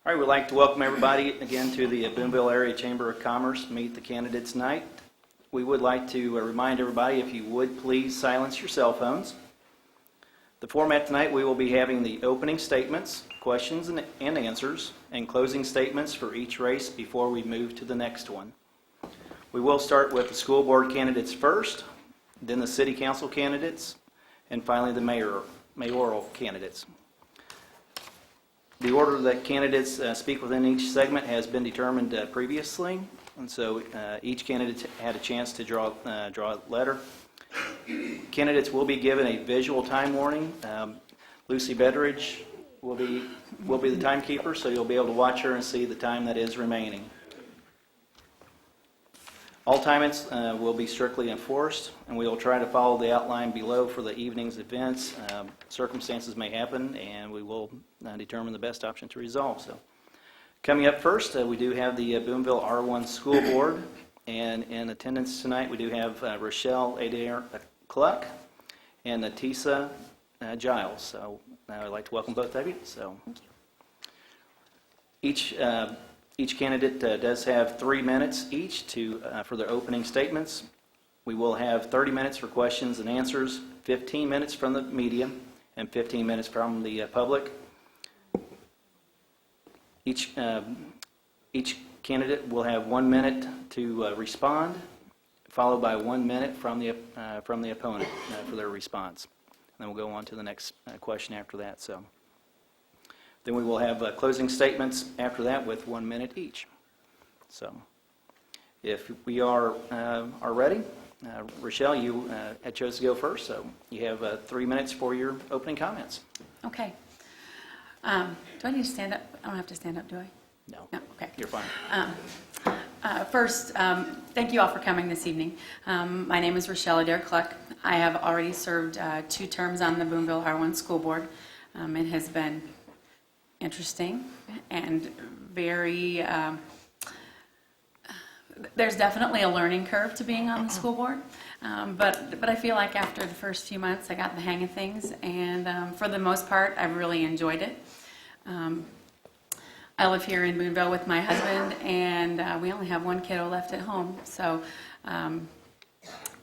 All right, we'd like to welcome everybody again to the Boonville Area Chamber of Commerce Meet the Candidates Night. We would like to remind everybody, if you would please silence your cell phones. The format tonight, we will be having the opening statements, questions and answers, and closing statements for each race before we move to the next one. We will start with the school board candidates first, then the city council candidates, and finally the mayoral candidates. The order that candidates speak within each segment has been determined previously, and so each candidate had a chance to draw a letter. Candidates will be given a visual time warning. Lucy Bedridge will be the timekeeper, so you'll be able to watch her and see the time that is remaining. All timings will be strictly enforced, and we will try to follow the outline below for the evening's events. Circumstances may happen, and we will determine the best option to resolve. So, coming up first, we do have the Boonville R1 School Board, and in attendance tonight we do have Rochelle Adair Cluck and Natisa Giles. So, I'd like to welcome both of you. So, each candidate does have 3 minutes each for their opening statements. We will have 30 minutes for questions and answers, 15 minutes from the media, and 15 minutes from the public. Each candidate will have 1 minute to respond, followed by 1 minute from the opponent for their response. And then we'll go on to the next question after that. So. Then we will have closing statements after that with 1 minute each. So, if we are ready, Rochelle, you had chose to go first, so you have 3 minutes for your opening comments. Okay. Do I need to stand up? I don't have to stand up, do I? No. No. Okay. You're fine. First, thank you all for coming this evening. My name is Rochelle Adair Cluck. I have already served 2 terms on the Boonville R1 School Board. It has been interesting and very, there's definitely a learning curve to being on the school board, but I feel like after the first few months I got the hang of things, and for the most part I've really enjoyed it. I live here in Boonville with my husband, and we only have 1 kiddo left at home, so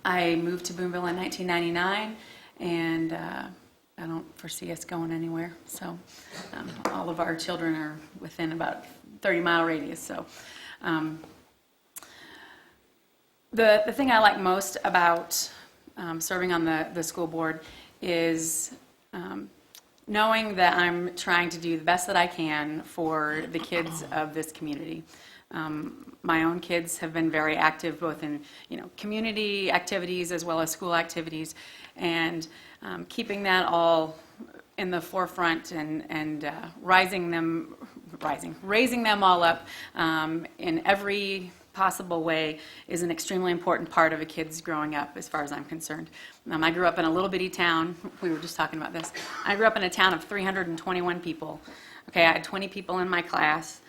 I moved to Boonville in 1999, and I don't foresee us going anywhere. So all of our children are within about 30-mile radius. So the thing I like most about serving on the school board is knowing that I'm trying to do the best that I can for the kids of this community. My own kids have been very active both in community activities as well as school activities, and keeping that all in the forefront and raising them all up in every possible way is an extremely important part of a kid's growing up, as far as I'm concerned. I grew up in a little bitty town. We were just talking about this. I grew up in a town of 321 people. Okay, I had 20 people in my class.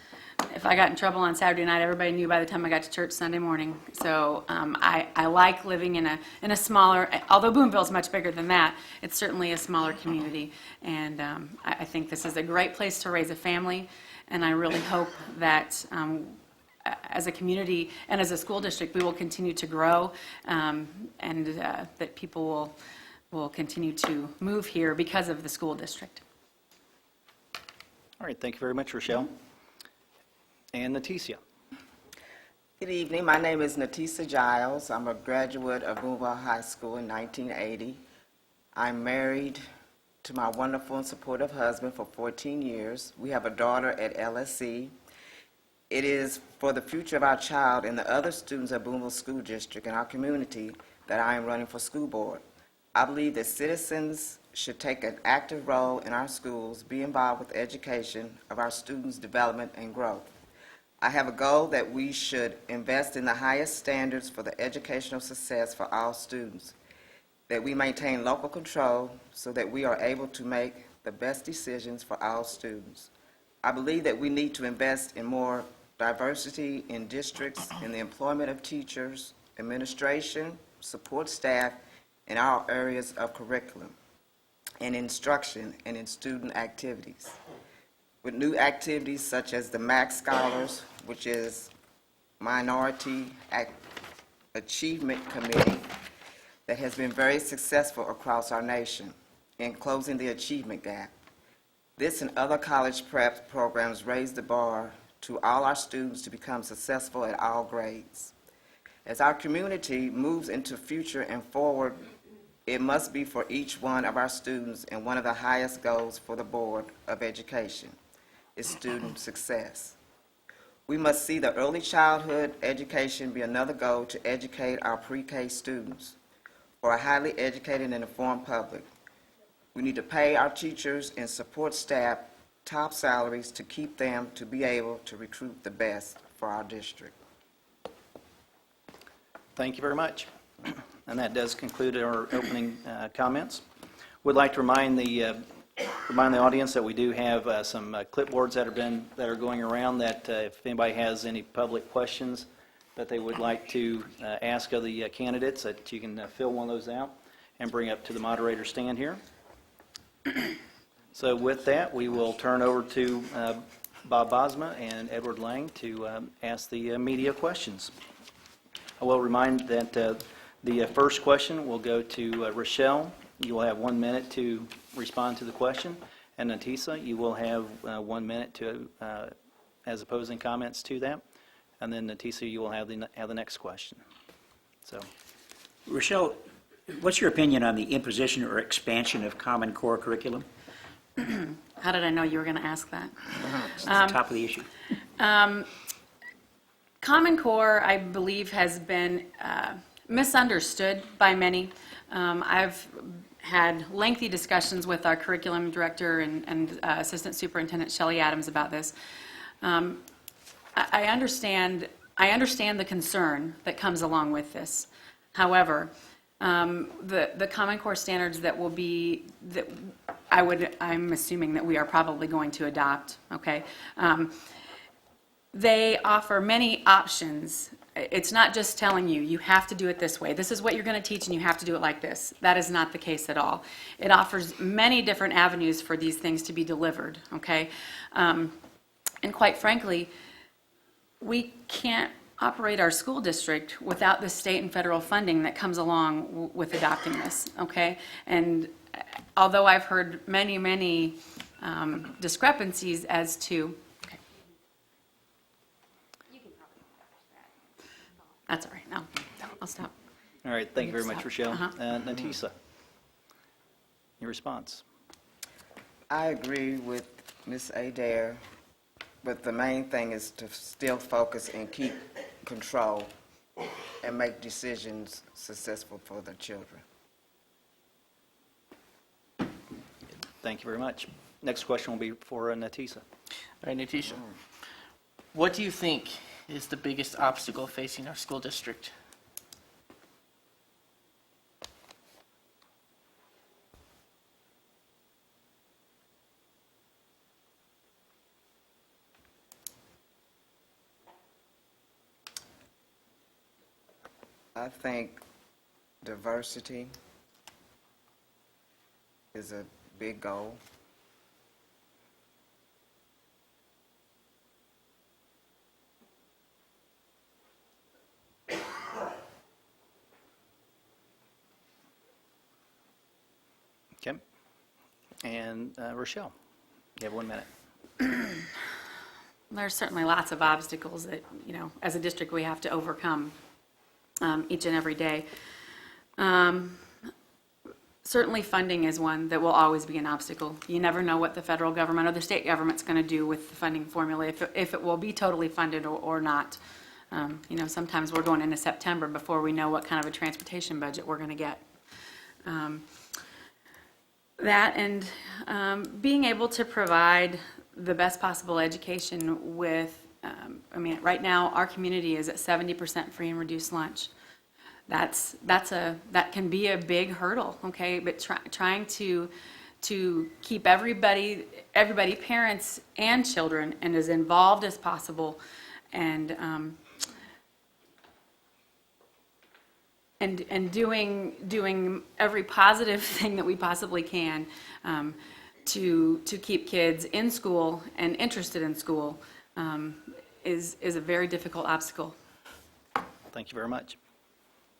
If I got in trouble on Saturday night, everybody knew by the time I got to church Sunday morning. So I like living in a smaller, although Boonville's much bigger than that, it's certainly a smaller community. And I think this is a great place to raise a family. And I really hope that as a community and as a school district, we will continue to grow, and that people will continue to move here because of the school district. All right, thank you very much, Rochelle. And Natisa. Good evening. My name is Natisa Giles. I'm a graduate of Boonville High School in 1980. I'm married to my wonderful and supportive husband for 14 years. We have a daughter at LSC. It is for the future of our child and the other students of Boonville School District and our community that I am running for school board. I believe that citizens should take an active role in our schools, be involved with the education of our students' development and growth. I have a goal that we should invest in the highest standards for the educational success for all students, that we maintain local control so that we are able to make the best decisions for all students. I believe that we need to invest in more diversity in districts, in the employment of teachers, administration, support staff, in all areas of curriculum, in instruction, and in student activities. with new activities such as the MAC Scholars, which is Minority Achievement Committee, that has been very successful across our nation in closing the achievement gap. This and other college prep programs raise the bar to all our students to become successful at all grades. As our community moves into future and forward, it must be for each one of our students, and one of the highest goals for the Board of Education is student success. We must see the early childhood education be another goal to educate our pre-K students. For a highly educated and informed public, we need to pay our teachers and support staff top salaries to keep them to be able to recruit the best for our district. Thank you very much. And that does conclude our opening comments. Would like to remind the audience that we do have some clipboards that are going around, that if anybody has any public questions that they would like to ask of the candidates, that you can fill one of those out and bring up to the moderator stand here. So with that, we will turn over to Bob Bosma and Edward Lang to ask the media questions. I will remind that the first question will go to Rochelle. You will have 1 minute to respond to the question. And Natisa, you will have 1 minute to as opposing comments to that. And then Natisa, you will have the next question. So, Rochelle, what's your opinion on the imposition or expansion of Common Core curriculum? How did I know you were going to ask that? It's the top of the issue. Common Core, I believe, has been misunderstood by many. I've had lengthy discussions with our curriculum director and Assistant Superintendent Shelley Adams about this. I understand the concern that comes along with this. However, the Common Core standards that will be, that I'm assuming that we are probably going to adopt, okay? They offer many options. It's not just telling you, you have to do it this way. This is what you're going to teach and you have to do it like this. That is not the case at all. It offers many different avenues for these things to be delivered, okay? And quite frankly, we can't operate our school district without the state and federal funding that comes along with adopting this, okay? And although I've heard many discrepancies as to, okay. That's all right, no, I'll stop. all right, thank you very much, Rochelle. Uh-huh. Natisa, your response. I agree with Ms. Adair, but the main thing is to still focus and keep control and make decisions successful for the children. Thank you very much. Next question will be for Natisa. All right, Natisha, what do you think is the biggest obstacle facing our school district? I think diversity is a big goal. Okay. And Rochelle, you have 1 minute. There's certainly lots of obstacles that, as a district we have to overcome each and every day. Certainly funding is one that will always be an obstacle. You never know what the federal government or the state government's going to do with the funding formula, if it will be totally funded or not. Sometimes we're going into September before we know what kind of a transportation budget we're going to get. That and being able to provide the best possible education with, right now our community is at 70% free and reduced lunch. That can be a big hurdle, okay? But trying to keep everybody, parents and children, and as involved as possible, and doing every positive thing that we possibly can to keep kids in school and interested in school is a very difficult obstacle. Thank you very much.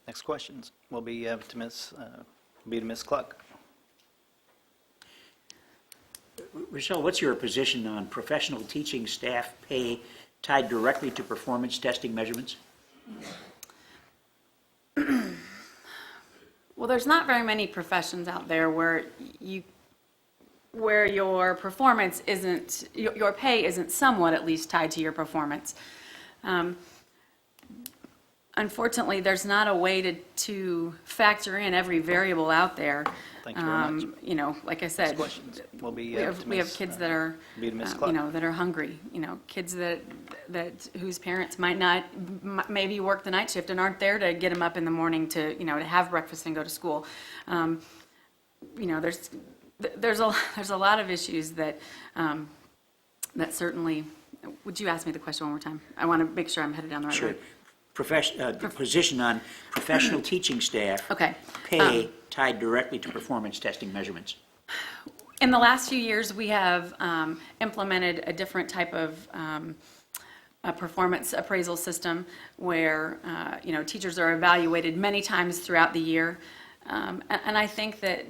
Next questions will be to Ms. Cluck. Rochelle, what's your position on professional teaching staff pay tied directly to performance testing measurements? Well, there's not very many professions out there where your performance isn't, your pay isn't somewhat at least tied to your performance. Unfortunately, there's not a way to factor in every variable out there. Thank you very much. You know, like I said, Next questions will be we have kids that are, be to Ms. you Clark. know, that are hungry. You know, kids that whose parents might not maybe work the night shift and aren't there to get them up in the morning to to have breakfast and go to school. You know, there's a lot of issues that that certainly. Would you ask me the question one more time? I want to make sure I'm headed down the right Sure. road. The position on professional teaching staff Okay. pay tied directly to performance testing measurements. In the last few years, we have implemented a different type of a performance appraisal system where teachers are evaluated many times throughout the year, and I think that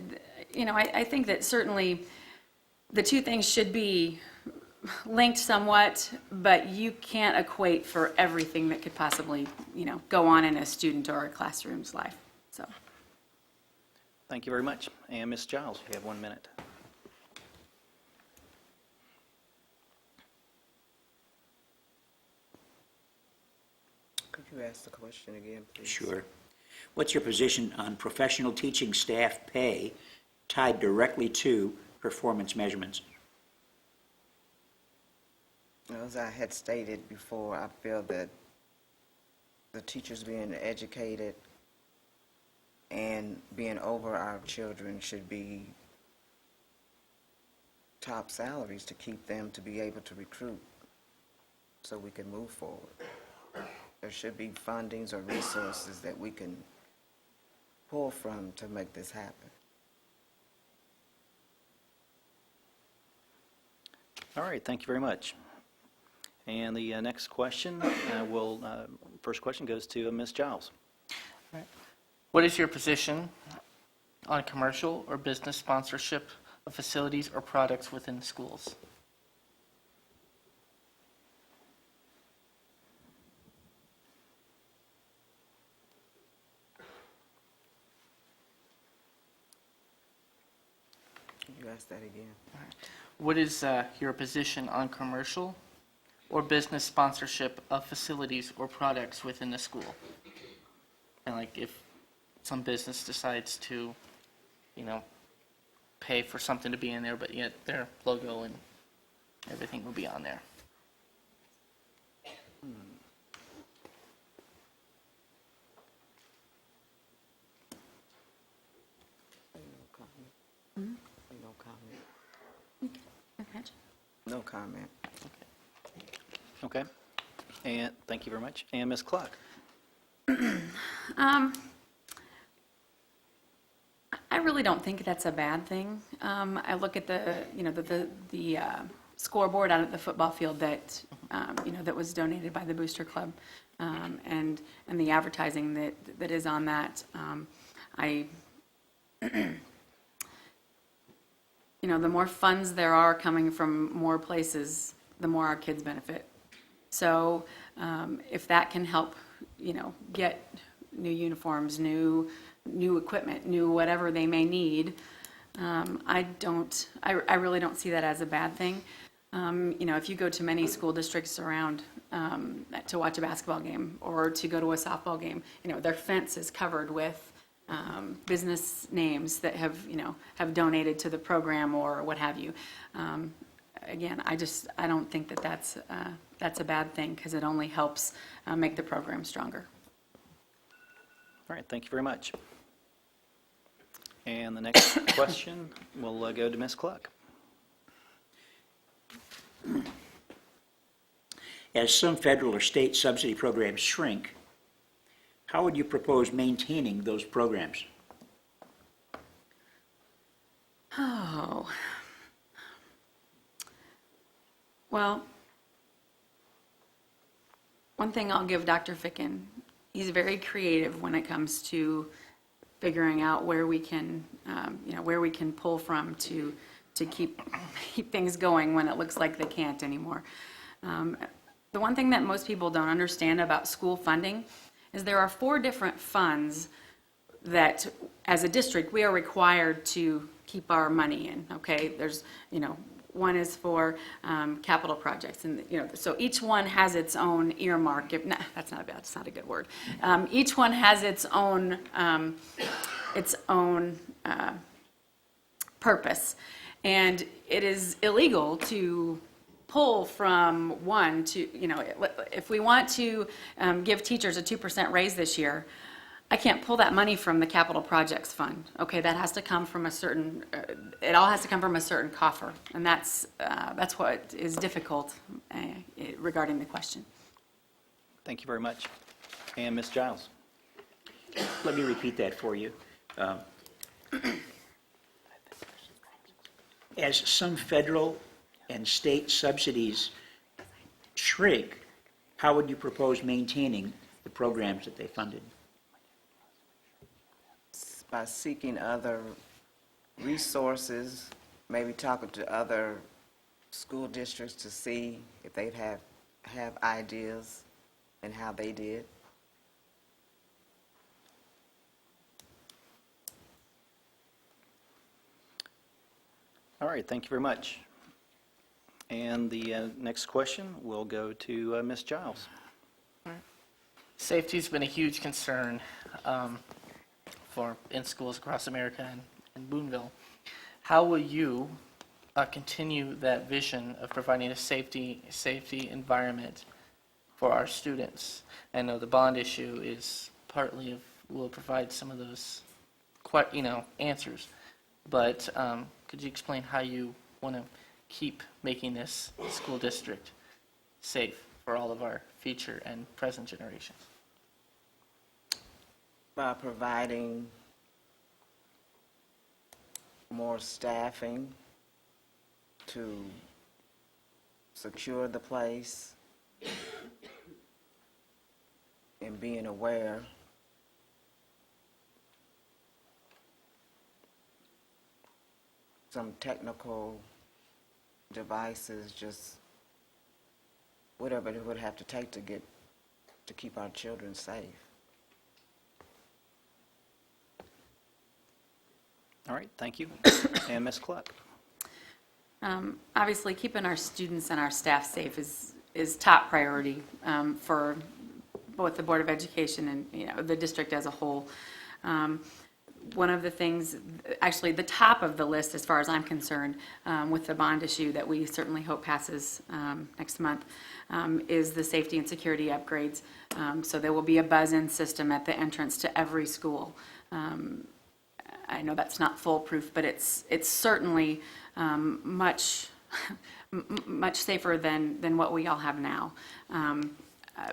I think that certainly the two things should be linked somewhat, but you can't equate for everything that could possibly go on in a student or a classroom's life. So. Thank you very much. And Ms. Giles, you have 1 minute. Could you ask the question again, please? Sure. What's your position on professional teaching staff pay tied directly to performance measurements? As I had stated before, I feel that the teachers being educated and being over our children should be top salaries to keep them to be able to recruit so we can move forward. There should be fundings or resources that we can pull from to make this happen. All right, thank you very much. And the next question first question goes to Ms. Giles. What is your position on commercial or business sponsorship of facilities or products within schools? Can you ask that again? What is your position on commercial or business sponsorship of facilities or products within the school? And like if some business decides to, pay for something to be in there, but yet their logo and everything will be on there. No comment. No comment. Okay. And thank you very much. And Ms. Cluck. I really don't think that's a bad thing. I look at the scoreboard out at the football field that that was donated by the Booster Club, and the advertising that is on that. The more funds there are coming from more places, the more our kids benefit. So if that can help, get new uniforms, new equipment, new whatever they may need, I really don't see that as a bad thing. If you go to many school districts around to watch a basketball game or to go to a softball game, their fence is covered with business names that have donated to the program or what have you. Again, I don't think that's a bad thing because it only helps make the program stronger. All right, thank you very much. And the next question will go to Ms. Cluck. As some federal or state subsidy programs shrink, how would you propose maintaining those programs? Oh, Well, one thing I'll give Dr. Ficken, he's very creative when it comes to figuring out where we can, where we can pull from to keep things going when it looks like they can't anymore. The one thing that most people don't understand about school funding is there are 4 different funds that, as a district, we are required to keep our money in, okay? There's, one is for capital projects, and, so each one has its own earmark. That's not a good word. Each one has its own purpose, and it is illegal to pull from one to, if we want to give teachers a 2% raise this year, I can't pull that money from the capital projects fund. Okay, that has to come from a certain, it all has to come from a certain coffer, and that's what is difficult regarding the question. Thank you very much. And Ms. Giles? Let me repeat that for you. As some federal and state subsidies shrink, how would you propose maintaining the programs that they funded? By seeking other resources, maybe talking to other school districts to see if they'd have ideas and how they did. All right, thank you very much. And the next question will go to Ms. Giles. Safety's been a huge concern in schools across America and Boonville. How will you continue that vision of providing a safety environment for our students? I know the bond issue is partly will provide some of those answers, but could you explain how you want to keep making this school district safe for all of our future and present generations? By providing more staffing to secure the place and being aware some technical devices, just whatever it would have to take to keep our children safe. All right, thank you. And Ms. Cluck? Obviously, keeping our students and our staff safe is top priority for both the Board of Education and the district as a whole. One of the things, actually the top of the list as far as I'm concerned, with the bond issue that we certainly hope passes next month, is the safety and security upgrades. So there will be a buzz-in system at the entrance to every school. I know that's not foolproof, but it's certainly much safer than what we all have now.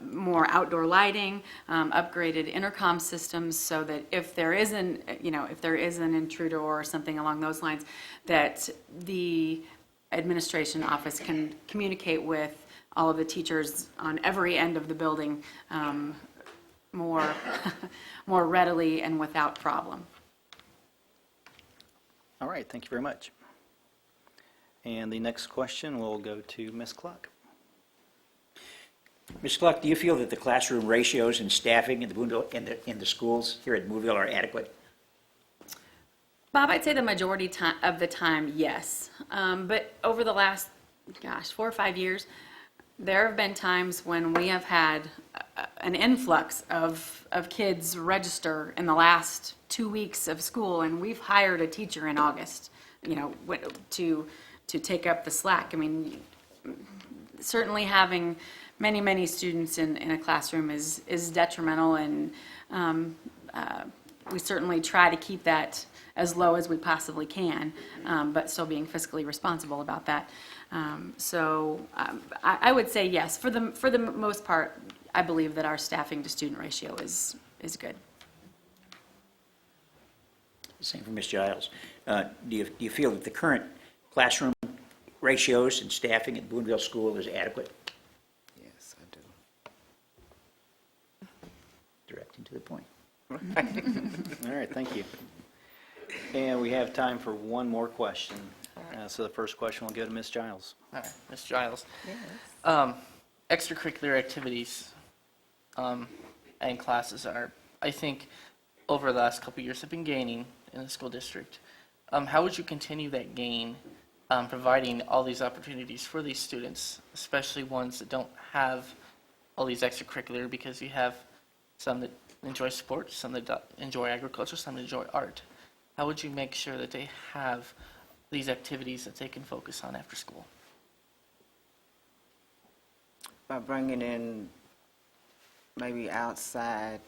More outdoor lighting, upgraded intercom systems, so that if there is an intruder or something along those lines, that the administration office can communicate with all of the teachers on every end of the building more readily and without problem. All right, thank you very much. And the next question will go to Ms. Cluck. Ms. Cluck, do you feel that the classroom ratios and staffing in the Boonville in the schools here at Boonville are adequate? Bob, I'd say the majority of the time, yes. But over the last, 4 or 5 years, there have been times when we have had an influx of kids register in the last 2 weeks of school, and we've hired a teacher in August, to take up the slack. I mean, certainly having many students in a classroom is detrimental, and we certainly try to keep that as low as we possibly can, but still being fiscally responsible about that. I would say yes. For the most part, I believe that our staffing to student ratio is good. Same for Ms. Giles. Do you feel that the current classroom ratios and staffing at Boonville School is adequate? Yes, I do. Directing to the point. All right, thank you. And we have time for one more question. So the first question will go to Ms. Giles. All right, Ms. Giles. Extracurricular activities and classes are, I think, over the last couple of years have been gaining in the school district. How would you continue that gain, providing all these opportunities for these students, especially ones that don't have all these extracurricular, because you have some that enjoy sports, some that enjoy agriculture, some that enjoy art. How would you make sure that they have these activities that they can focus on after school? By bringing in maybe outside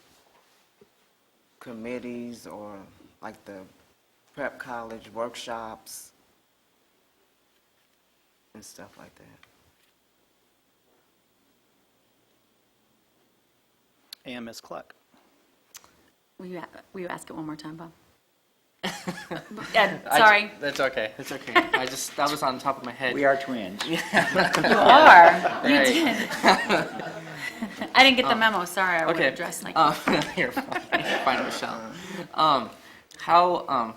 committees or like the prep college workshops and stuff like that. And Ms. Cluck. Will you ask it one more time, Bob? Sorry. That's okay. That's okay. That was on the top of my head. We are twins. You are. You Right. did. I didn't get the memo. Sorry, I would Okay. have dressed like You're fine, Michelle. How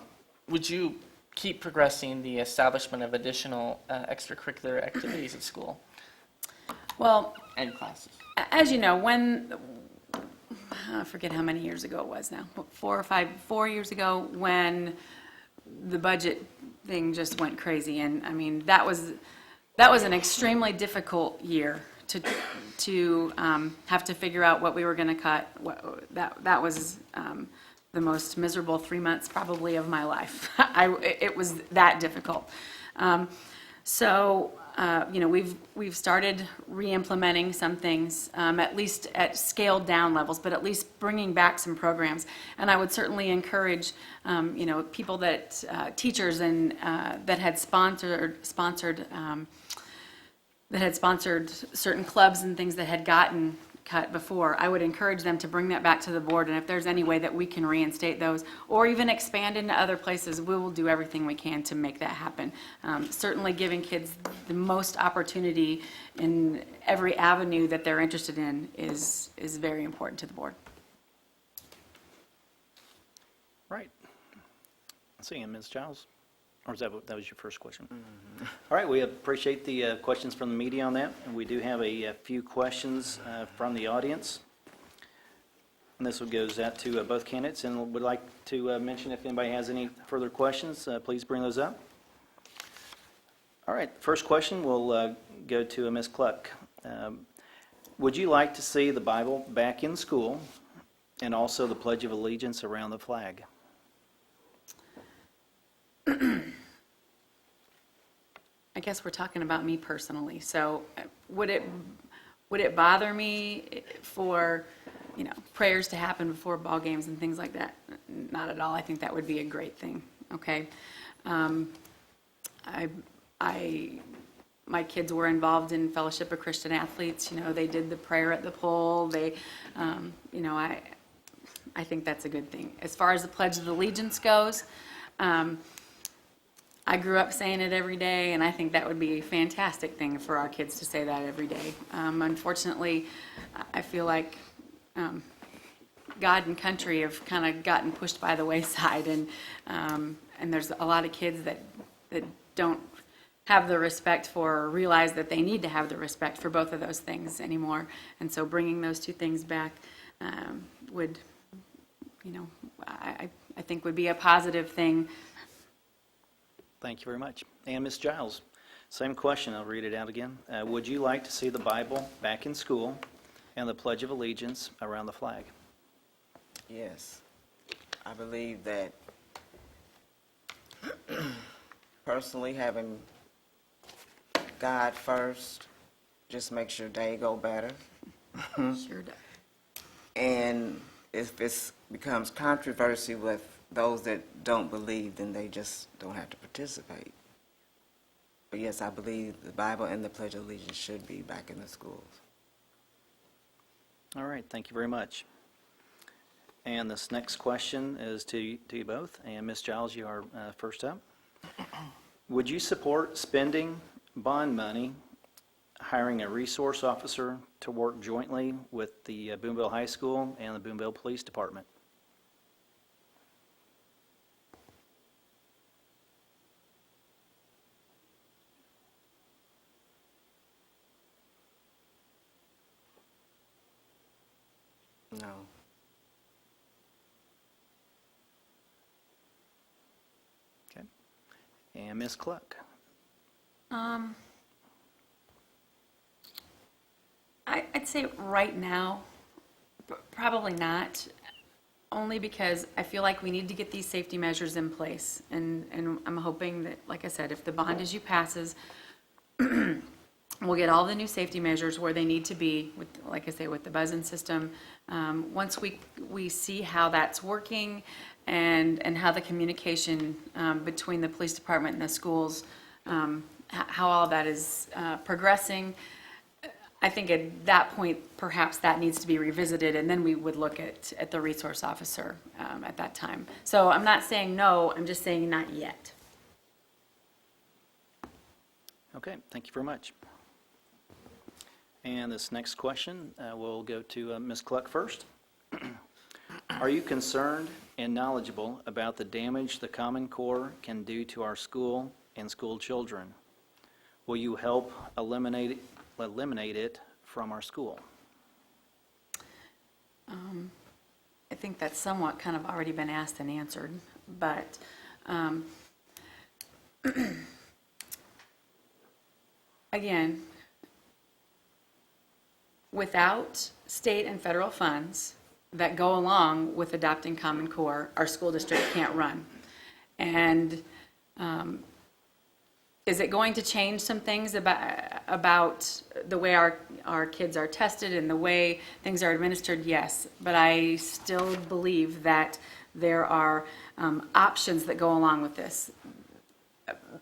would you keep progressing the establishment of additional extracurricular activities at school Well, and classes? as you know, when I forget how many years ago it was now, 4 years ago, when the budget thing just went crazy, and I mean that was an extremely difficult year to have to figure out what we were going to cut. That was the most miserable 3 months probably of my life. It was that difficult. We've started re-implementing some things, at least at scaled down levels, but at least bringing back some programs. And I would certainly encourage, people teachers and that had sponsored certain clubs and things that had gotten cut before. I would encourage them to bring that back to the board, and if there's any way that we can reinstate those or even expand into other places, we will do everything we can to make that happen. Certainly giving kids the most opportunity in every avenue that they're interested in is very important to the board. Right. Let's see, and Ms. Giles? Or was that was your first question? All right, we appreciate the questions from the media on that, and we do have a few questions from the audience. And this one goes out to both candidates, and would like to mention if anybody has any further questions, please bring those up. All right, first question will go to Ms. Cluck. Would you like to see the Bible back in school and also the Pledge of Allegiance around the flag? I guess we're talking about me personally. So would it bother me for, prayers to happen before ball games and things like that? Not at all. I think that would be a great thing. Okay. My kids were involved in Fellowship of Christian Athletes. They did the prayer at the pole. They, I think that's a good thing. As far as the Pledge of Allegiance goes, I grew up saying it every day, and I think that would be a fantastic thing for our kids to say that every day. Unfortunately, I feel like God and country have kind of gotten pushed by the wayside, and there's a lot of kids that don't have the respect for or realize that they need to have the respect for both of those things anymore. And so bringing those two things back would, I think would be a positive thing. Thank you very much. And Ms. Giles, same question. I'll read it out again. Would you like to see the Bible back in school and the Pledge of Allegiance around the flag? Yes. I believe that personally having God first just makes your day go better. Sure does. And if it becomes controversy with those that don't believe, then they just don't have to participate. But yes, I believe the Bible and the Pledge of Allegiance should be back in the schools. All right. Thank you very much. And this next question is to you both. And Ms. Giles, you are first up. Would you support spending bond money, hiring a resource officer to work jointly with the Boonville High School and the Boonville Police Department. No. Okay. And Ms. Cluck. I'd say right now, probably not, only because I feel like we need to get these safety measures in place. And I'm hoping that, like I said, if the bond issue passes, we'll get all the new safety measures where they need to be, with, like I say, with the buzz-in system. Once we see how that's working and how the communication between the police department and the schools, how all that is progressing, I think at that point, perhaps that needs to be revisited, and then we would look at the resource officer at that time. So I'm not saying no, I'm just saying not yet. Okay, thank you very much. And this next question will go to Ms. Cluck first. Are you concerned and knowledgeable about the damage the Common Core can do to our school and school children? Will you help eliminate it from our school? I think that's somewhat kind of already been asked and answered, but again, without state and federal funds that go along with adopting Common Core, our school district can't run. And is it going to change some things about the way our kids are tested and the way things are administered? Yes, but I still believe that there are options that go along with this.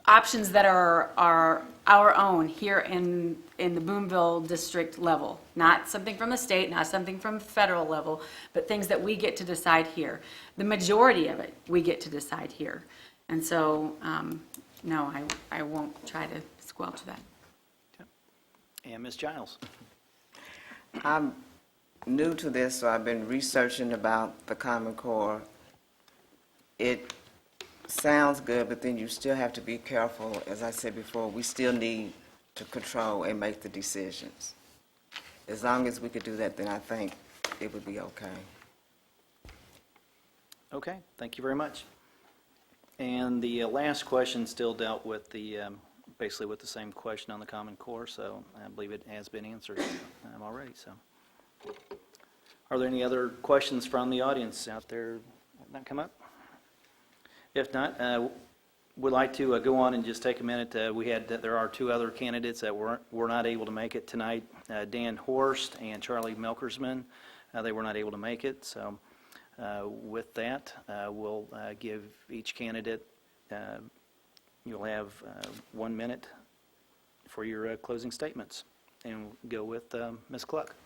Options that are our own here in the Boonville district level. Not something from the state, not something from federal level, but things that we get to decide here. The majority of it, we get to decide here. And so, no, I won't try to squelch that. Okay. And Ms. Giles. I'm new to this, so I've been researching about the Common Core. It sounds good, but then you still have to be careful. As I said before, we still need to control and make the decisions. As long as we could do that, then I think it would be okay. Okay, thank you very much. And the last question still dealt with the, basically with the same question on the Common Core, so I believe it has been answered already, so. Are there any other questions from the audience out there that come up? If not, would like to go on and just take a minute. There are two other candidates that were not able to make it tonight, Dan Horst and Charlie Melkersman. They were not able to make it, so with that, we'll give each candidate, you'll have 1 minute for your closing statements. And we'll go with Ms. Cluck.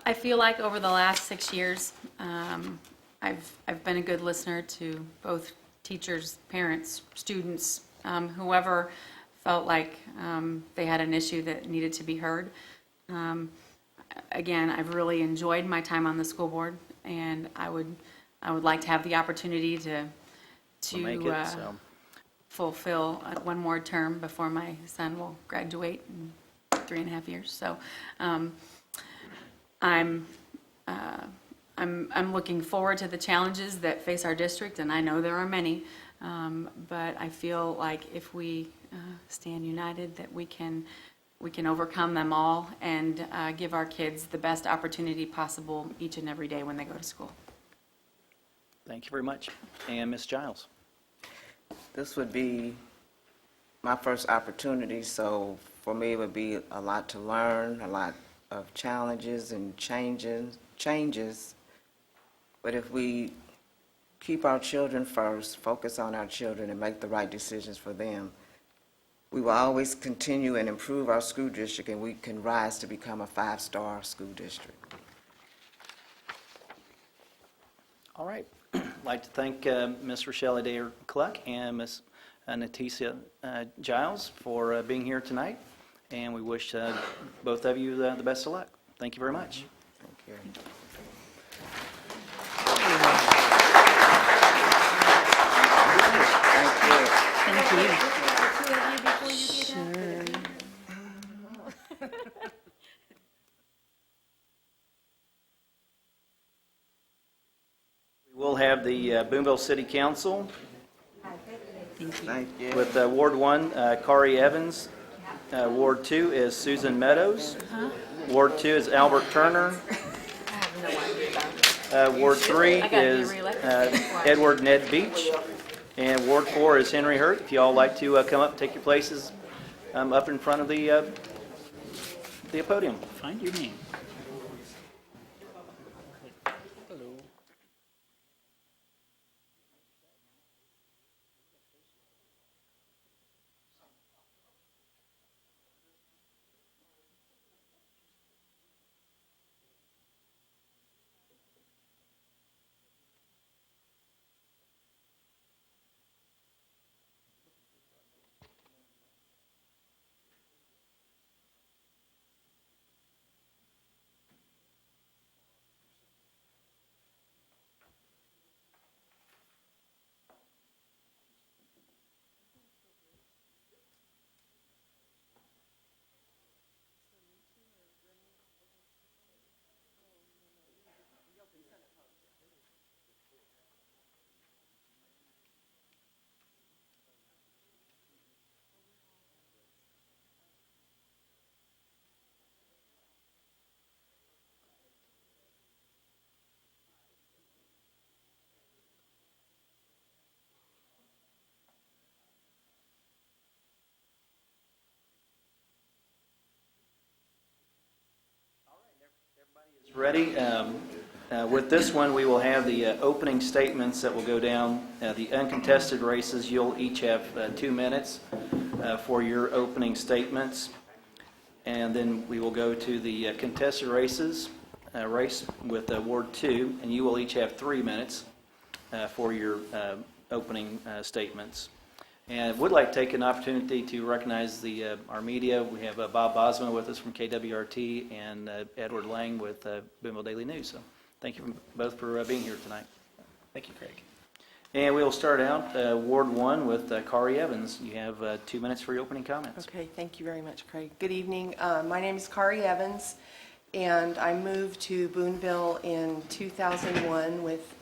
I feel like over the last 6 years, I've been a good listener to both teachers, parents, students, whoever felt like they had an issue that needed to be heard. Again, I've really enjoyed my time on the school board, and I would like to have the opportunity to Make it, so. fulfill one more term before my son will graduate in 3.5 years. So I'm looking forward to the challenges that face our district, and I know there are many, but I feel like if we stand united, that we can overcome them all and give our kids the best opportunity possible each and every day when they go to school. Thank you very much. And Ms. Giles. This would be my first opportunity, so for me it would be a lot to learn, a lot of challenges and changes. But if we keep our children first, focus on our children, and make the right decisions for them, we will always continue and improve our school district, and we can rise to become a 5-star school district. All right. I'd like to thank Ms. Rochelle Adair-Cluck and Ms. Natisa Giles for being here tonight, and we wish both of you the best of luck. Thank you very much. Thank you. Thank you. We will have the Boonville City Council Thank you. with Ward 1, Kari Evans. Ward 2 is Susan Meadows. Ward 2 is Albert Turner. Ward 3 is Edward Ned Beach. And Ward 4 is Henry Hurt. If you all like to come up and take your places up in front of the podium. Find your name. Ready? With this one, we will have the opening statements that will go down. The uncontested races, you'll each have 2 minutes for your opening statements. And then we will go to the contested races, race with Ward 2, and you will each have 3 minutes for your opening statements. And I would like to take an opportunity to recognize our media. We have Bob Bosma with us from KWRT and Edward Lang with Boonville Daily News. So thank you both for being here tonight. Thank you, Craig. And we'll start out Ward 1 with Kari Evans. You have 2 minutes for your opening comments. Okay, thank you very much, Craig. Good evening. My name is Kari Evans, and I moved to Boonville in 2001 with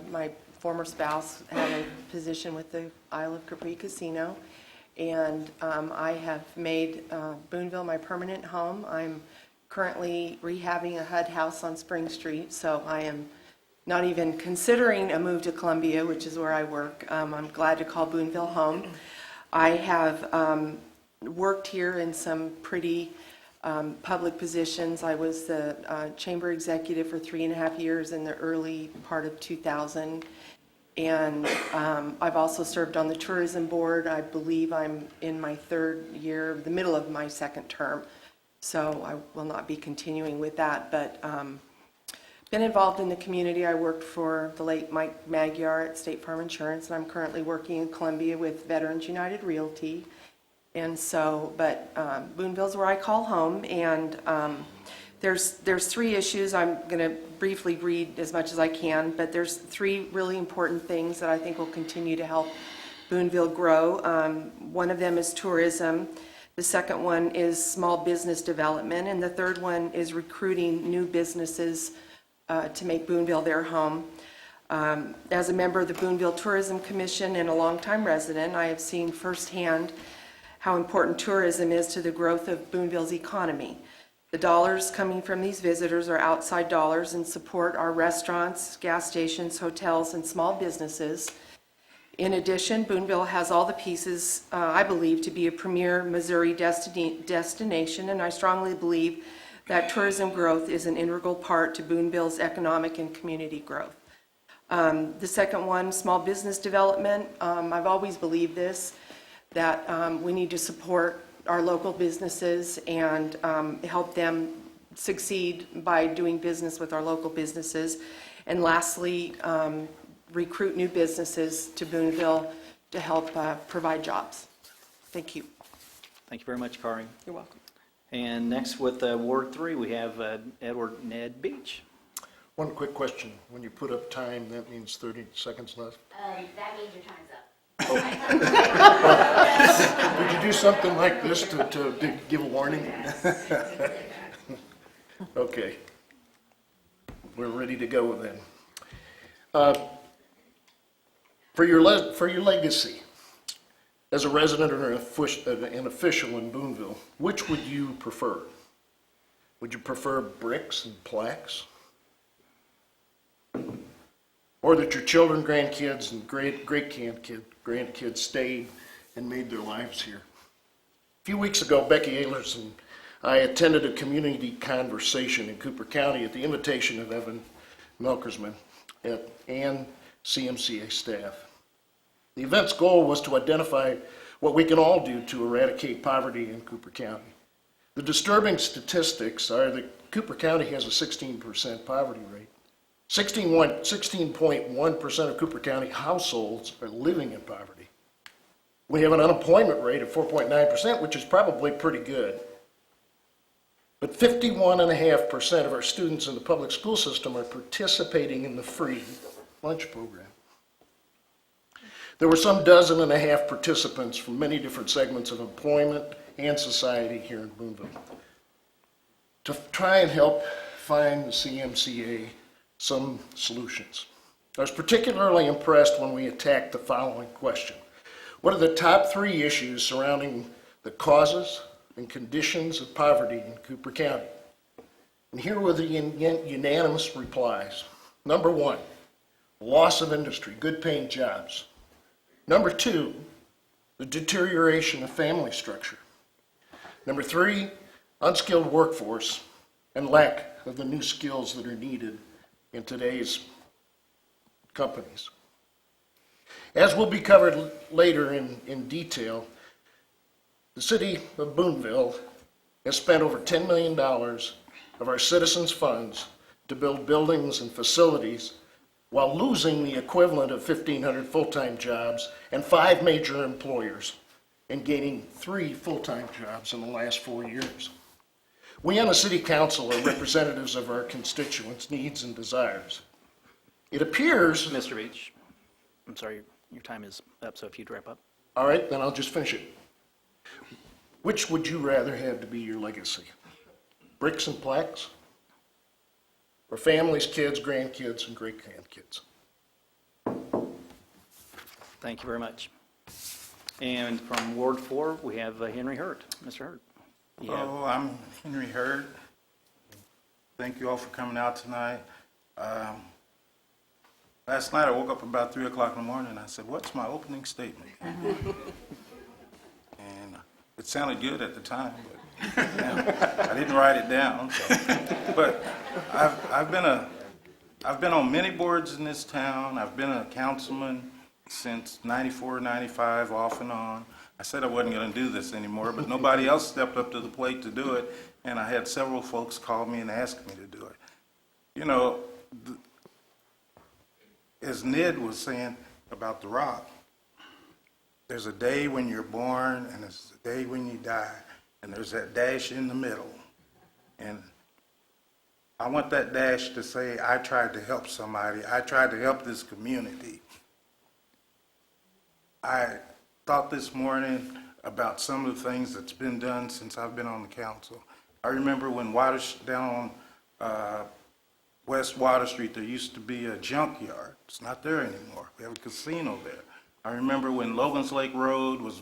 my former spouse had a position with the Isle of Capri Casino, and I have made Boonville my permanent home. I'm currently rehabbing a HUD house on Spring Street, so I am not even considering a move to Columbia, which is where I work. I'm glad to call Boonville home. I have worked here in some pretty public positions. I was the chamber executive for 3.5 years in the early part of 2000. And I've also served on the tourism board. I believe I'm in my 3rd year, the middle of my 2nd term. So I will not be continuing with that, but been involved in the community. I worked for the late Mike Magyar at State Farm Insurance, and I'm currently working in Columbia with Veterans United Realty. And so, but Boonville's where I call home, and there's 3 issues. I'm going to briefly read as much as I can, but there's 3 really important things that I think will continue to help Boonville grow. One of them is tourism. The second one is small business development, and the third one is recruiting new businesses to make Boonville their home. As a member of the Boonville Tourism Commission and a longtime resident, I have seen firsthand how important tourism is to the growth of Boonville's economy. The dollars coming from these visitors are outside dollars and support our restaurants, gas stations, hotels, and small businesses. In addition, Boonville has all the pieces, I believe, to be a premier Missouri destination, and I strongly believe that tourism growth is an integral part to Boonville's economic and community growth. The second one, small business development. I've always believed this, that we need to support our local businesses and help them succeed by doing business with our local businesses. And lastly, recruit new businesses to Boonville to help provide jobs. Thank you. Thank you very much, Kari. You're welcome. And next with Ward 3, we have Edward Ned Beach. One quick question. When you put up time, that means 30 seconds left? That means your time's up. Would you do something like this to give a warning? Okay. We're ready to go then. For your legacy, as a resident or an official in Boonville, which would you prefer? Would you prefer bricks and plaques? Or that your children, grandkids, and grandkids stayed and made their lives here? A few weeks ago, Becky Ehlers and I attended a community conversation in Cooper County at the invitation of Evan Melkersman and CMCA staff. The event's goal was to identify what we can all do to eradicate poverty in Cooper County. The disturbing statistics are that Cooper County has a 16% poverty rate. 16.1% of Cooper County households are living in poverty. We have an unemployment rate of 4.9%, which is probably pretty good. But 51.5% of our students in the public school system are participating in the free lunch program. There were some 12.5 participants from many different segments of employment and society here in Boonville to try and help find the CMCA some solutions. I was particularly impressed when we attacked the following question. What are the top 3 issues surrounding the causes and conditions of poverty in Cooper County? And here were the unanimous replies. Number 1, loss of industry, good paying jobs. Number 2, the deterioration of family structure. Number 3, unskilled workforce and lack of the new skills that are needed in today's companies. As will be covered later in detail, the city of Boonville has spent over $10 million of our citizens' funds to build buildings and facilities while losing the equivalent of 1,500 full-time jobs and 5 major employers and gaining 3 full-time jobs in the last 4 years. We on the City Council are representatives of our constituents' needs and desires. It appears... Mr. Beach, I'm sorry, your time is up, so if you'd wrap up. All right, then I'll just finish it. Which would you rather have to be your legacy? Bricks and plaques? Or families, kids, grandkids, and great-grandkids? Thank you very much. And from Ward 4, we have Henry Hurt. Mr. Hurt. Hello, I'm Henry Hurd. Thank you all for coming out tonight. Last night I woke up about 3 o'clock in the morning and I said, what's my opening statement? And it sounded good at the time, but I didn't write it down. So. But I've been on many boards in this town. I've been a councilman since 94, 95, off and on. I said I wasn't going to do this anymore, but nobody else stepped up to the plate to do it, and I had several folks call me and ask me to do it. You know, as Ned was saying about the rock, there's a day when you're born and there's a day when you die, and there's that dash in the middle. And I want that dash to say, I tried to help somebody. I tried to help this community. I thought this morning about some of the things that's been done since I've been on the council. I remember when down on West Water Street, there used to be a junkyard. It's not there anymore. We have a casino there. I remember when Logan's Lake Road was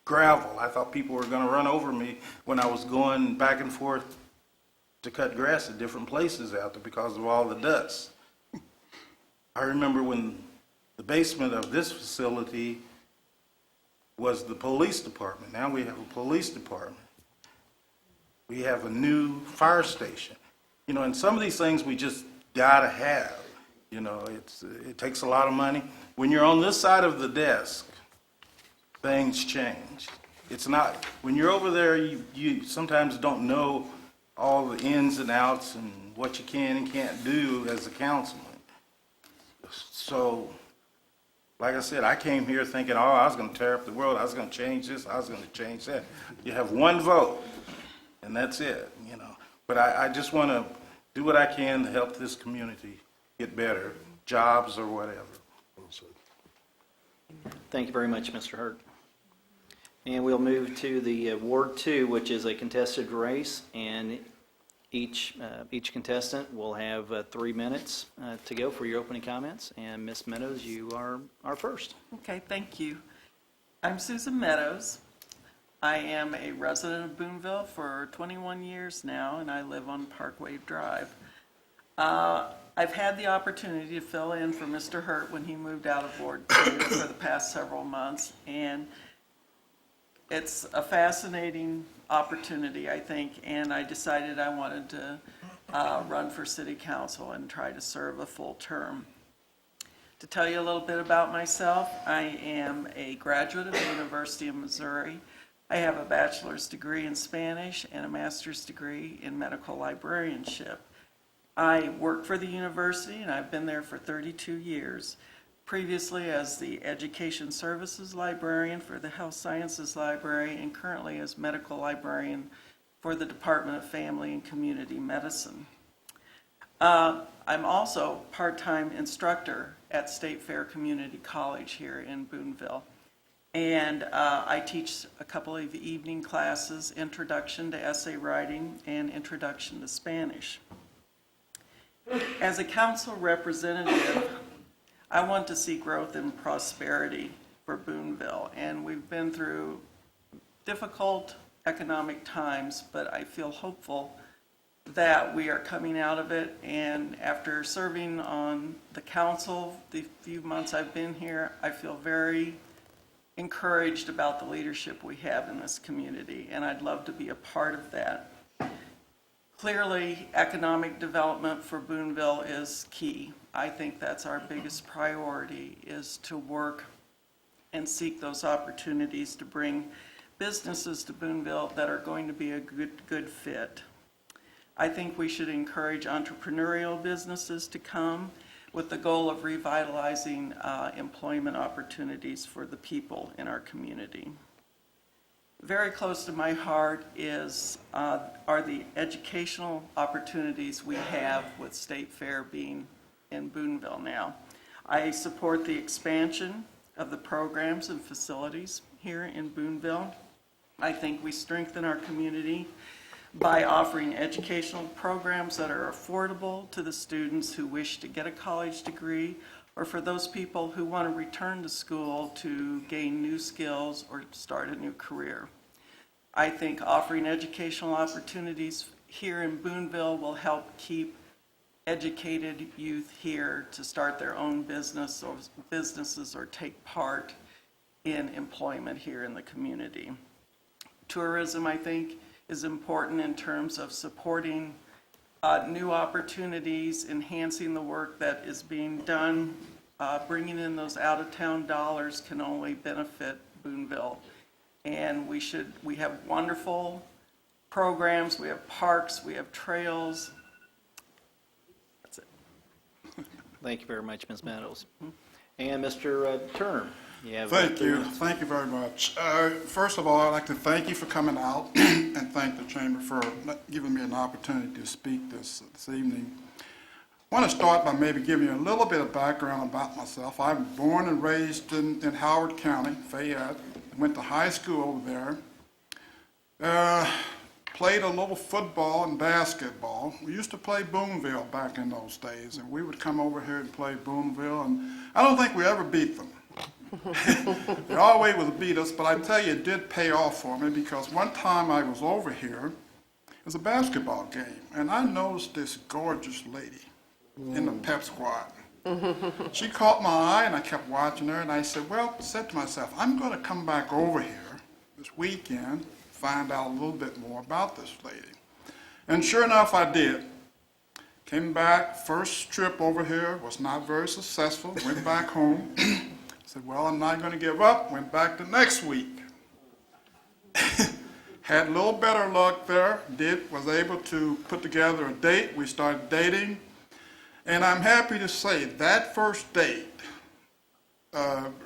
gravel. I thought people were going to run over me when I was going back and forth to cut grass at different places out there because of all the dust. I remember when the basement of this facility was the police department. Now we have a police department. We have a new fire station. You know, and some of these things we just gotta have. You know, it takes a lot of money. When you're on this side of the desk, things change. It's not, when you're over there, you sometimes don't know all the ins and outs and what you can and can't do as a councilman. So Like I said, I came here thinking, oh, I was gonna tear up the world, I was gonna change this, I was gonna change that. You have one vote, and that's it, you know. But I just wanna do what I can to help this community get better, jobs or whatever. Thank you very much, Mr. Hurt. And we'll move to the Ward 2, which is a contested race, and each contestant will have 3 minutes to go for your opening comments. And Ms. Meadows, you are our first. Okay, thank you. I'm Susan Meadows. I am a resident of Boonville for 21 years now, and I live on Parkway Drive. I've had the opportunity to fill in for Mr. Hurt when he moved out of Ward 2 for the past several months, and it's a fascinating opportunity, I think, and I decided I wanted to run for city council and try to serve a full term. To tell you a little bit about myself, I am a graduate of the University of Missouri. I have a bachelor's degree in Spanish and a master's degree in medical librarianship. I work for the university, and I've been there for 32 years. Previously as the Education Services Librarian for the Health Sciences Library, and currently as Medical Librarian for the Department of Family and Community Medicine. I'm also part-time instructor at State Fair Community College here in Boonville. And I teach a couple of evening classes, Introduction to Essay Writing and Introduction to Spanish. As a council representative, I want to see growth and prosperity for Boonville, and we've been through difficult economic times, but I feel hopeful that we are coming out of it, and after serving on the council the few months I've been here, I feel very encouraged about the leadership we have in this community, and I'd love to be a part of that. Clearly, economic development for Boonville is key. I think that's our biggest priority, is to work and seek those opportunities to bring businesses to Boonville that are going to be a good fit. I think we should encourage entrepreneurial businesses to come with the goal of revitalizing employment opportunities for the people in our community. Very close to my heart are the educational opportunities we have with State Fair being in Boonville now. I support the expansion of the programs and facilities here in Boonville. I think we strengthen our community by offering educational programs that are affordable to the students who wish to get a college degree, or for those people who want to return to school to gain new skills or start a new career. I think offering educational opportunities here in Boonville will help keep educated youth here to start their own businesses or take part in employment here in the community. Tourism, I think, is important in terms of supporting new opportunities, enhancing the work that is being done. Bringing in those out-of-town dollars can only benefit Boonville. And we have wonderful programs, we have parks, we have trails. That's it. Thank you very much, Ms. Meadows. And Mr. Turner, you have Thank 3 you. minutes. Thank you very much. First of all, I'd like to thank you for coming out and thank the Chamber for giving me an opportunity to speak this evening. I want to start by maybe giving you a little bit of background about myself. I'm born and raised in Howard County, Fayette. Went to high school over there. Played a little football and basketball. We used to play Boonville back in those days, and we would come over here and play Boonville, and I don't think we ever beat them. They always would beat us, but I tell you, it did pay off for me, because one time I was over here, it was a basketball game, and I noticed this gorgeous lady in the pep squad. She caught my eye, and I kept watching her, and I said to myself, I'm going to come back over here this weekend, find out a little bit more about this lady. And sure enough, I did. Came back, first trip over here, was not very successful, went back home. Said, well, I'm not going to give up, went back the next week. Had a little better luck there, was able to put together a date, we started dating. And I'm happy to say that first date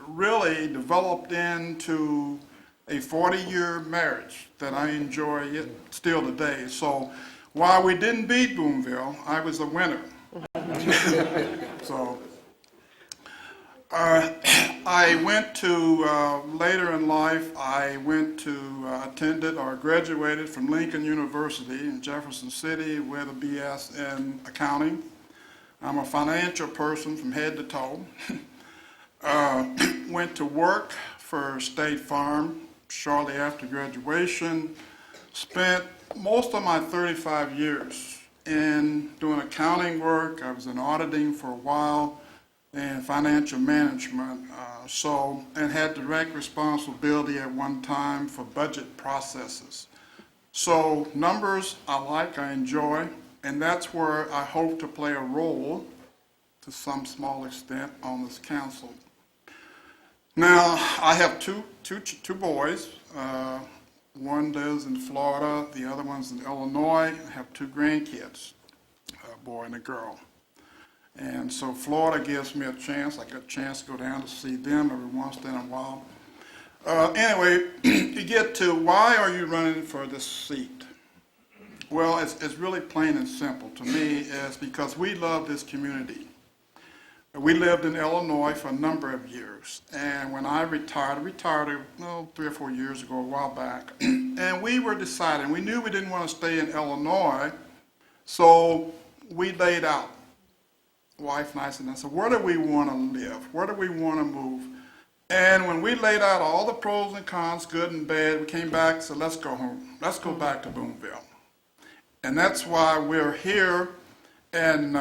really developed into a 40-year marriage that I enjoy it still today. So while we didn't beat Boonville, I was a winner. So I went to, later in life, I went to, attended or graduated from Lincoln University in Jefferson City with a BS in accounting. I'm a financial person from head to toe. Went to work for State Farm shortly after graduation. Spent most of my 35 years in doing accounting work. I was in auditing for a while and financial management. And had direct responsibility at one time for budget processes. So numbers I like, I enjoy, and that's where I hope to play a role to some small extent on this council. Now, I have two boys. One lives in Florida, the other one's in Illinois. I have two grandkids, a boy and a girl. And so Florida gives me a chance. I get a chance to go down to see them every once in a while. Anyway, you get to why are you running for this seat? Well, it's really plain and simple to me. It's because we love this community. We lived in Illinois for a number of years, and when I retired 3 or 4 years ago, a while back, and we were deciding, we knew we didn't want to stay in Illinois, so we laid out, wife and I said, where do we want to live? Where do we want to move? And when we laid out all the pros and cons, good and bad, we came back and said, let's go home. Let's go back to Boonville. And that's why we're here, and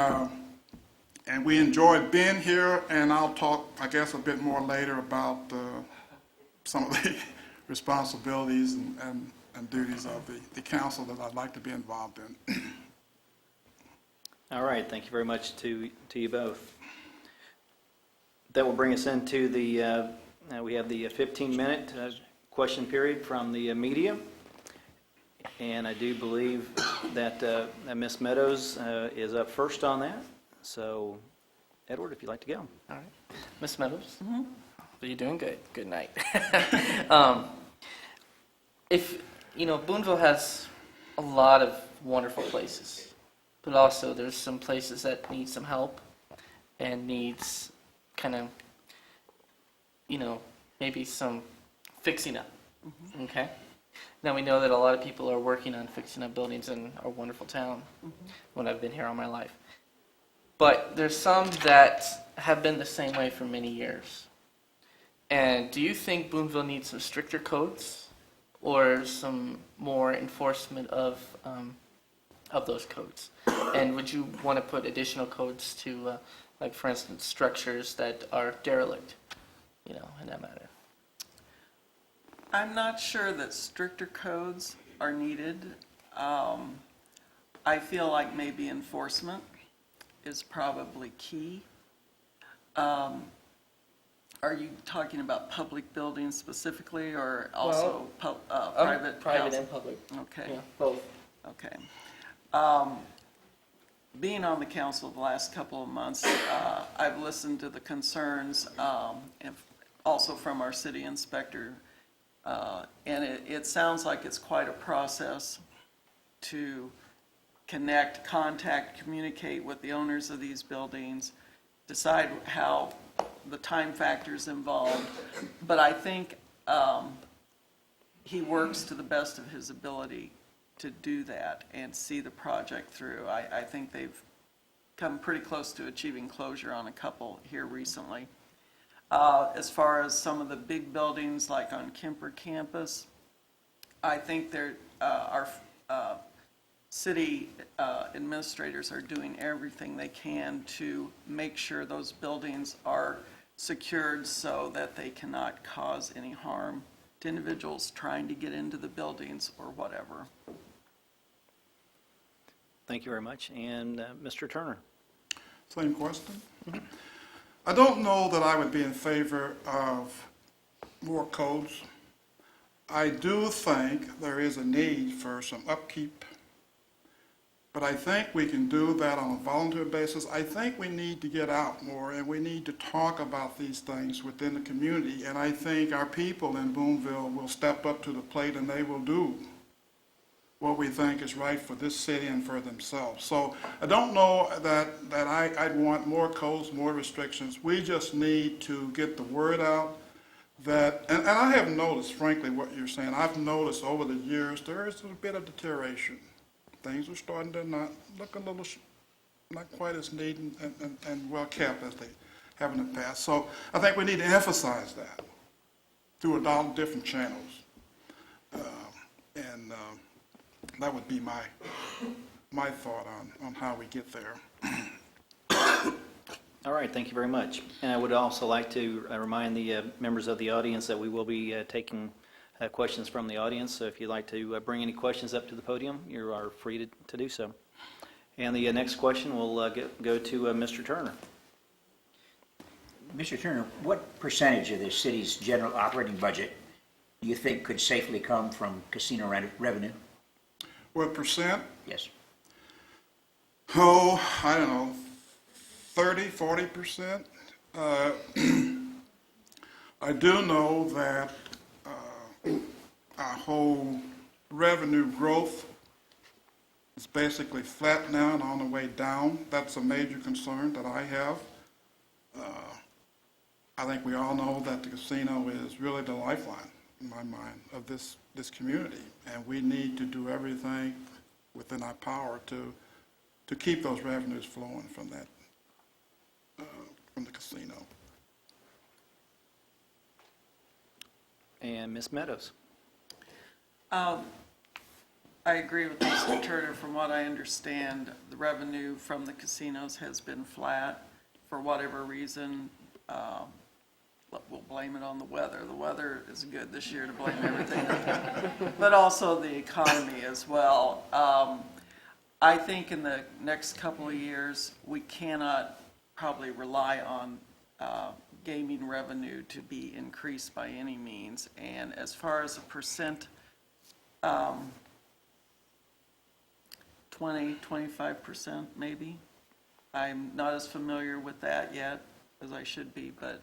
we enjoy being here, and I'll talk, I guess, a bit more later about some of the responsibilities and duties of the council that I'd like to be involved in. All right, thank you very much to you both. That will bring us into the, we have the 15-minute question period from the media. And I do believe that Ms. Meadows is up first on that. So, Edward, if you'd like to go. All right. Ms. Meadows? You're doing good. Good night. Boonville has a lot of wonderful places, but also there's some places that need some help and needs kind of, maybe some fixing up. Okay? Now, we know that a lot of people are working on fixing up buildings in our wonderful town when I've been here all my life. But there's some that have been the same way for many years. And do you think Boonville needs some stricter codes or some more enforcement of those codes? And would you want to put additional codes to, like, for instance, structures that are derelict, in that matter? I'm not sure that stricter codes are needed. I feel like maybe enforcement is probably key. Are you talking about public buildings specifically, or also private? Private and public. Okay. Yeah, both. Okay. Being on the council the last couple of months, I've listened to the concerns, and also from our city inspector, and it sounds like it's quite a process to connect, contact, communicate with the owners of these buildings, decide how the time factors involved. But I think he works to the best of his ability to do that and see the project through. I think they've come pretty close to achieving closure on a couple here recently. As far as some of the big buildings like on Kemper campus, I think our city administrators are doing everything they can to make sure those buildings are secured so that they cannot cause any harm to individuals trying to get into the buildings or whatever. Thank you very much. And Mr. Turner. Same question. I don't know that I would be in favor of more codes. I do think there is a need for some upkeep But I think we can do that on a volunteer basis. I think we need to get out more, and we need to talk about these things within the community. And I think our people in Boonville will step up to the plate, and they will do what we think is right for this city and for themselves. So I don't know that I'd want more codes, more restrictions. We just need to get the word out that, and I have noticed, frankly, what you're saying. I've noticed over the years there is a bit of deterioration. Things are starting to not look a little, not quite as neat and well kept as they have in the past. So I think we need to emphasize that through a lot of different channels. That would be my thought on how we get there. All right, thank you very much. And I would also like to remind the members of the audience that we will be taking questions from the audience. So if you'd like to bring any questions up to the podium, you are free to do so. And the next question will go to Mr. Turner. Mr. Turner, what percentage of the city's general operating budget do you think could safely come from casino revenue? What percent? Yes. Oh, I don't know, 30, 40%. I do know that our whole revenue growth is basically flat now and on the way down. That's a major concern that I have. I think we all know that the casino is really the lifeline, in my mind, of this community, and we need to do everything within our power to keep those revenues flowing from that, from the casino. And Ms. Meadows. I agree with Mr. Turner. From what I understand, the revenue from the casinos has been flat for whatever reason. We'll blame it on the weather. The weather is good this year to blame everything on, but also the economy as well. I think in the next couple of years, we cannot probably rely on gaming revenue to be increased by any means. And as far as a percent, 20-25% maybe. I'm not as familiar with that yet as I should be, but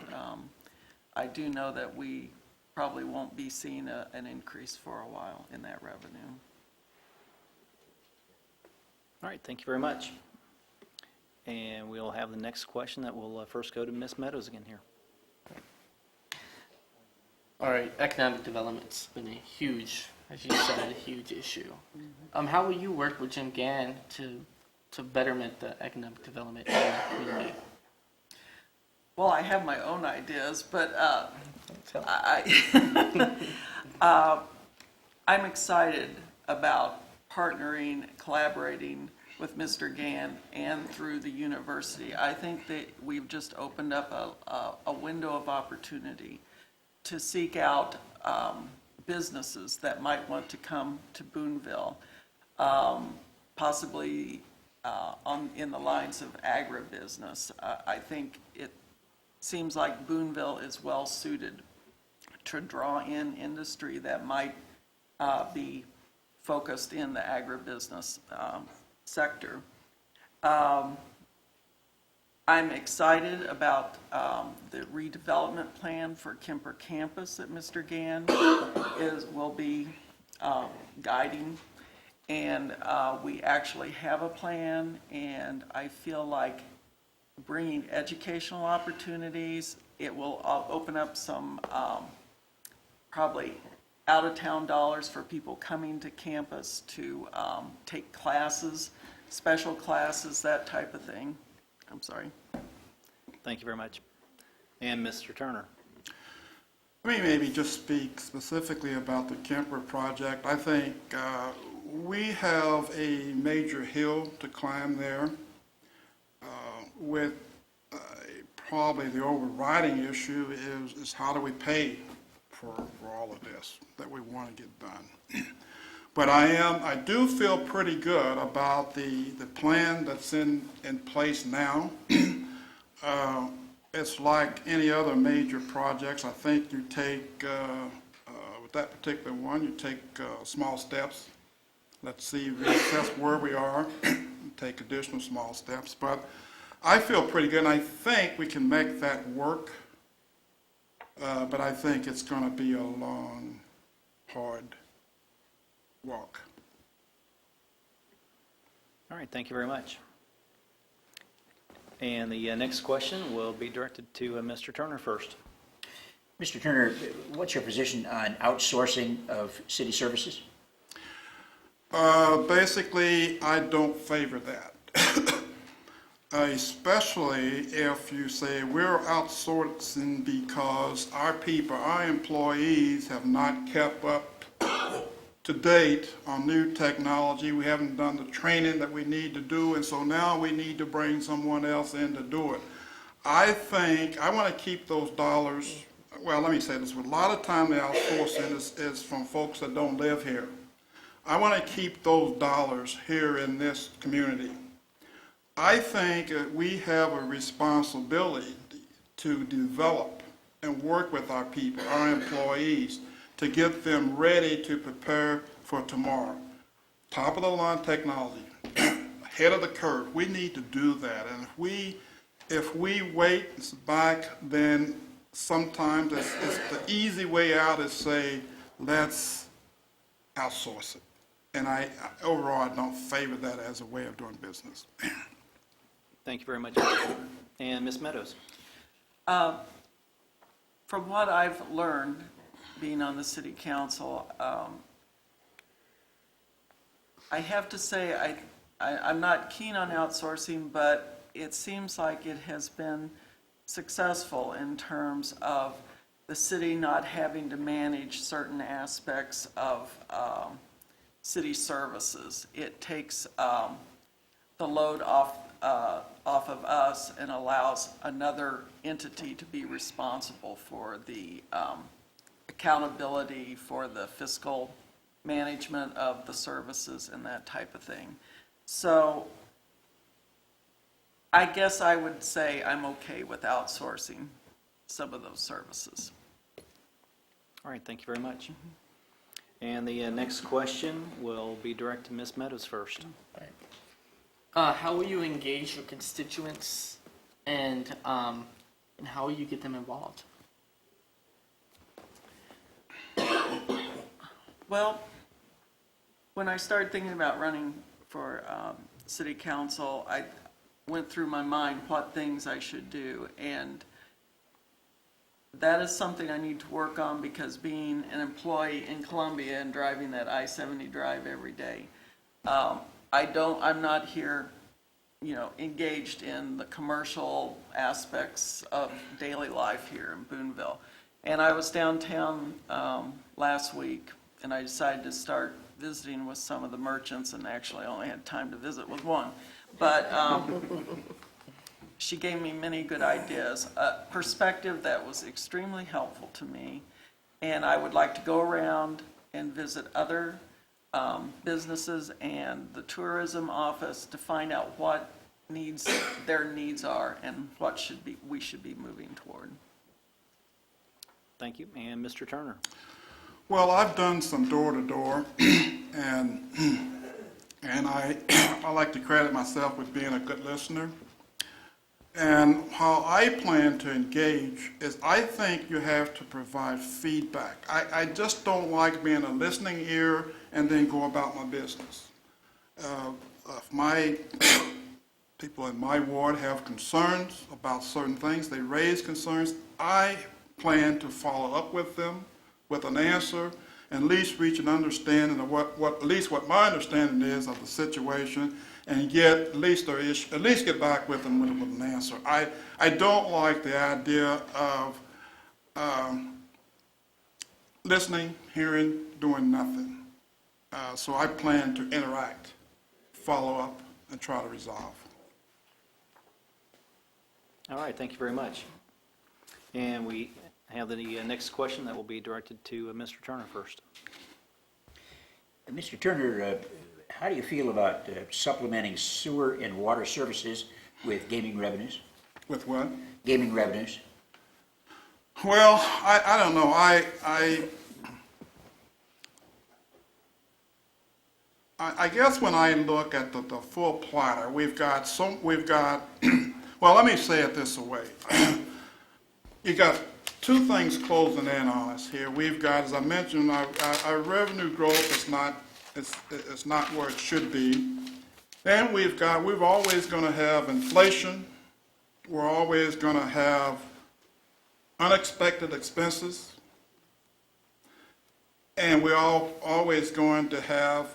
I do know that we probably won't be seeing an increase for a while in that revenue. All right, thank you very much. And we'll have the next question that will first go to Ms. Meadows again here. All right, economic development's been a huge, as you said, a huge issue. How will you work with Jim Gann to betterment the economic development in the community? Well, I have my own ideas, but I'm excited about partnering, collaborating with Mr. Gann and through the university. I think that we've just opened up a window of opportunity to seek out businesses that might want to come to Boonville, possibly in the lines of agribusiness. I think it seems like Boonville is well suited to draw in industry that might be focused in the agribusiness sector. I'm excited about the redevelopment plan for Kemper campus that Mr. Gann will be guiding. And we actually have a plan, and I feel like bringing educational opportunities, it will open up some probably out-of-town dollars for people coming to campus to take classes, special classes, that type of thing. I'm sorry. Thank you very much. And Mr. Turner. Let me maybe just speak specifically about the Kemper project. I think we have a major hill to climb there with probably the overriding issue is how do we pay for all of this that we want to get done. But I do feel pretty good about the plan that's in place now. It's like any other major projects. I think you take, with that particular one, you take small steps let's see, reassess where we are, and take additional small steps. But I feel pretty good, and I think we can make that work. But I think it's going to be a long, hard walk. All right, thank you very much. And the next question will be directed to Mr. Turner first. Mr. Turner, what's your position on outsourcing of city services? Basically, I don't favor that. Especially if you say we're outsourcing because our people, our employees have not kept up to date on new technology. We haven't done the training that we need to do, and so now we need to bring someone else in to do it. I think I want to keep those dollars. Well, let me say this. A lot of time the outsourcing is from folks that don't live here. I want to keep those dollars here in this community. I think that we have a responsibility to develop and work with our people, our employees, to get them ready to prepare for tomorrow. Top of the line technology, ahead of the curve. We need to do that. And if we wait back, then sometimes it's the easy way out is say, let's outsource it. And overall, I don't favor that as a way of doing business. Thank you very much, Mr. Turner. And Ms. Meadows. From what I've learned, being on the city council, I have to say I'm not keen on outsourcing, but it seems like it has been successful in terms of the city not having to manage certain aspects of city services. It takes the load off of us and allows another entity to be responsible for the accountability for the fiscal management of the services and that type of thing. So I guess I would say I'm okay with outsourcing some of those services. All right, thank you very much. And the next question will be directed to Ms. Meadows first. How will you engage your constituents, and how will you get them involved? Well, when I started thinking about running for city council, I went through my mind what things I should do, and that is something I need to work on because being an employee in Columbia and driving that I-70 drive every day, I'm not here, engaged in the commercial aspects of daily life here in Boonville. And I was downtown last week, and I decided to start visiting with some of the merchants, and actually I only had time to visit with one. But she gave me many good ideas, a perspective that was extremely helpful to me. And I would like to go around and visit other businesses and the tourism office to find out what their needs are and what we should be moving toward. Thank you. And Mr. Turner. Well, I've done some door-to-door, and I like to credit myself with being a good listener. And how I plan to engage is I think you have to provide feedback. I just don't like being a listening ear and then go about my business. If my people in my ward have concerns about certain things, they raise concerns, I plan to follow up with them with an answer and at least reach an understanding of what my understanding is of the situation, and get at least get back with them with an answer. I don't like the idea of listening, hearing, doing nothing. So I plan to interact, follow up, and try to resolve. All right, thank you very much. And we have the next question that will be directed to Mr. Turner first. Mr. Turner, how do you feel about supplementing sewer and water services with gaming revenues? With what? Gaming revenues. Well, I don't know. I guess when I look at the full platter, well, let me say it this way. You got two things closing in on us here. We've got, as I mentioned, our revenue growth is not where it should be. Then we're always going to have inflation. We're always going to have unexpected expenses. And we're always going to have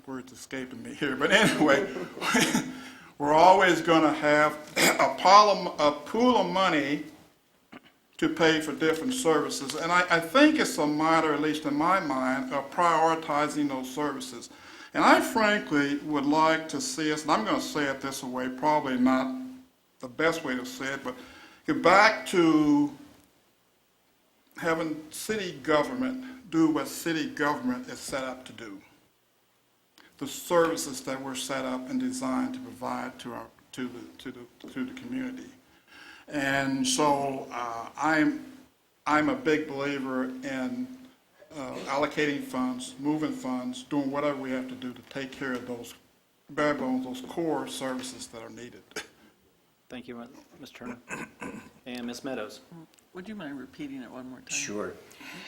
words escaping me here, but anyway, we're always going to have a pool of money to pay for different services. And I think it's a matter, at least in my mind, of prioritizing those services. And I frankly would like to see us, and I'm going to say it this way, probably not the best way to say it, but get back to having city government do what city government is set up to do. The services that were set up and designed to provide to the community. And so I'm a big believer in allocating funds, moving funds, doing whatever we have to do to take care of those bare bones, those core services that are needed. Thank you, Mr. Turner. And Ms. Meadows. Would you mind repeating it one more time? Sure.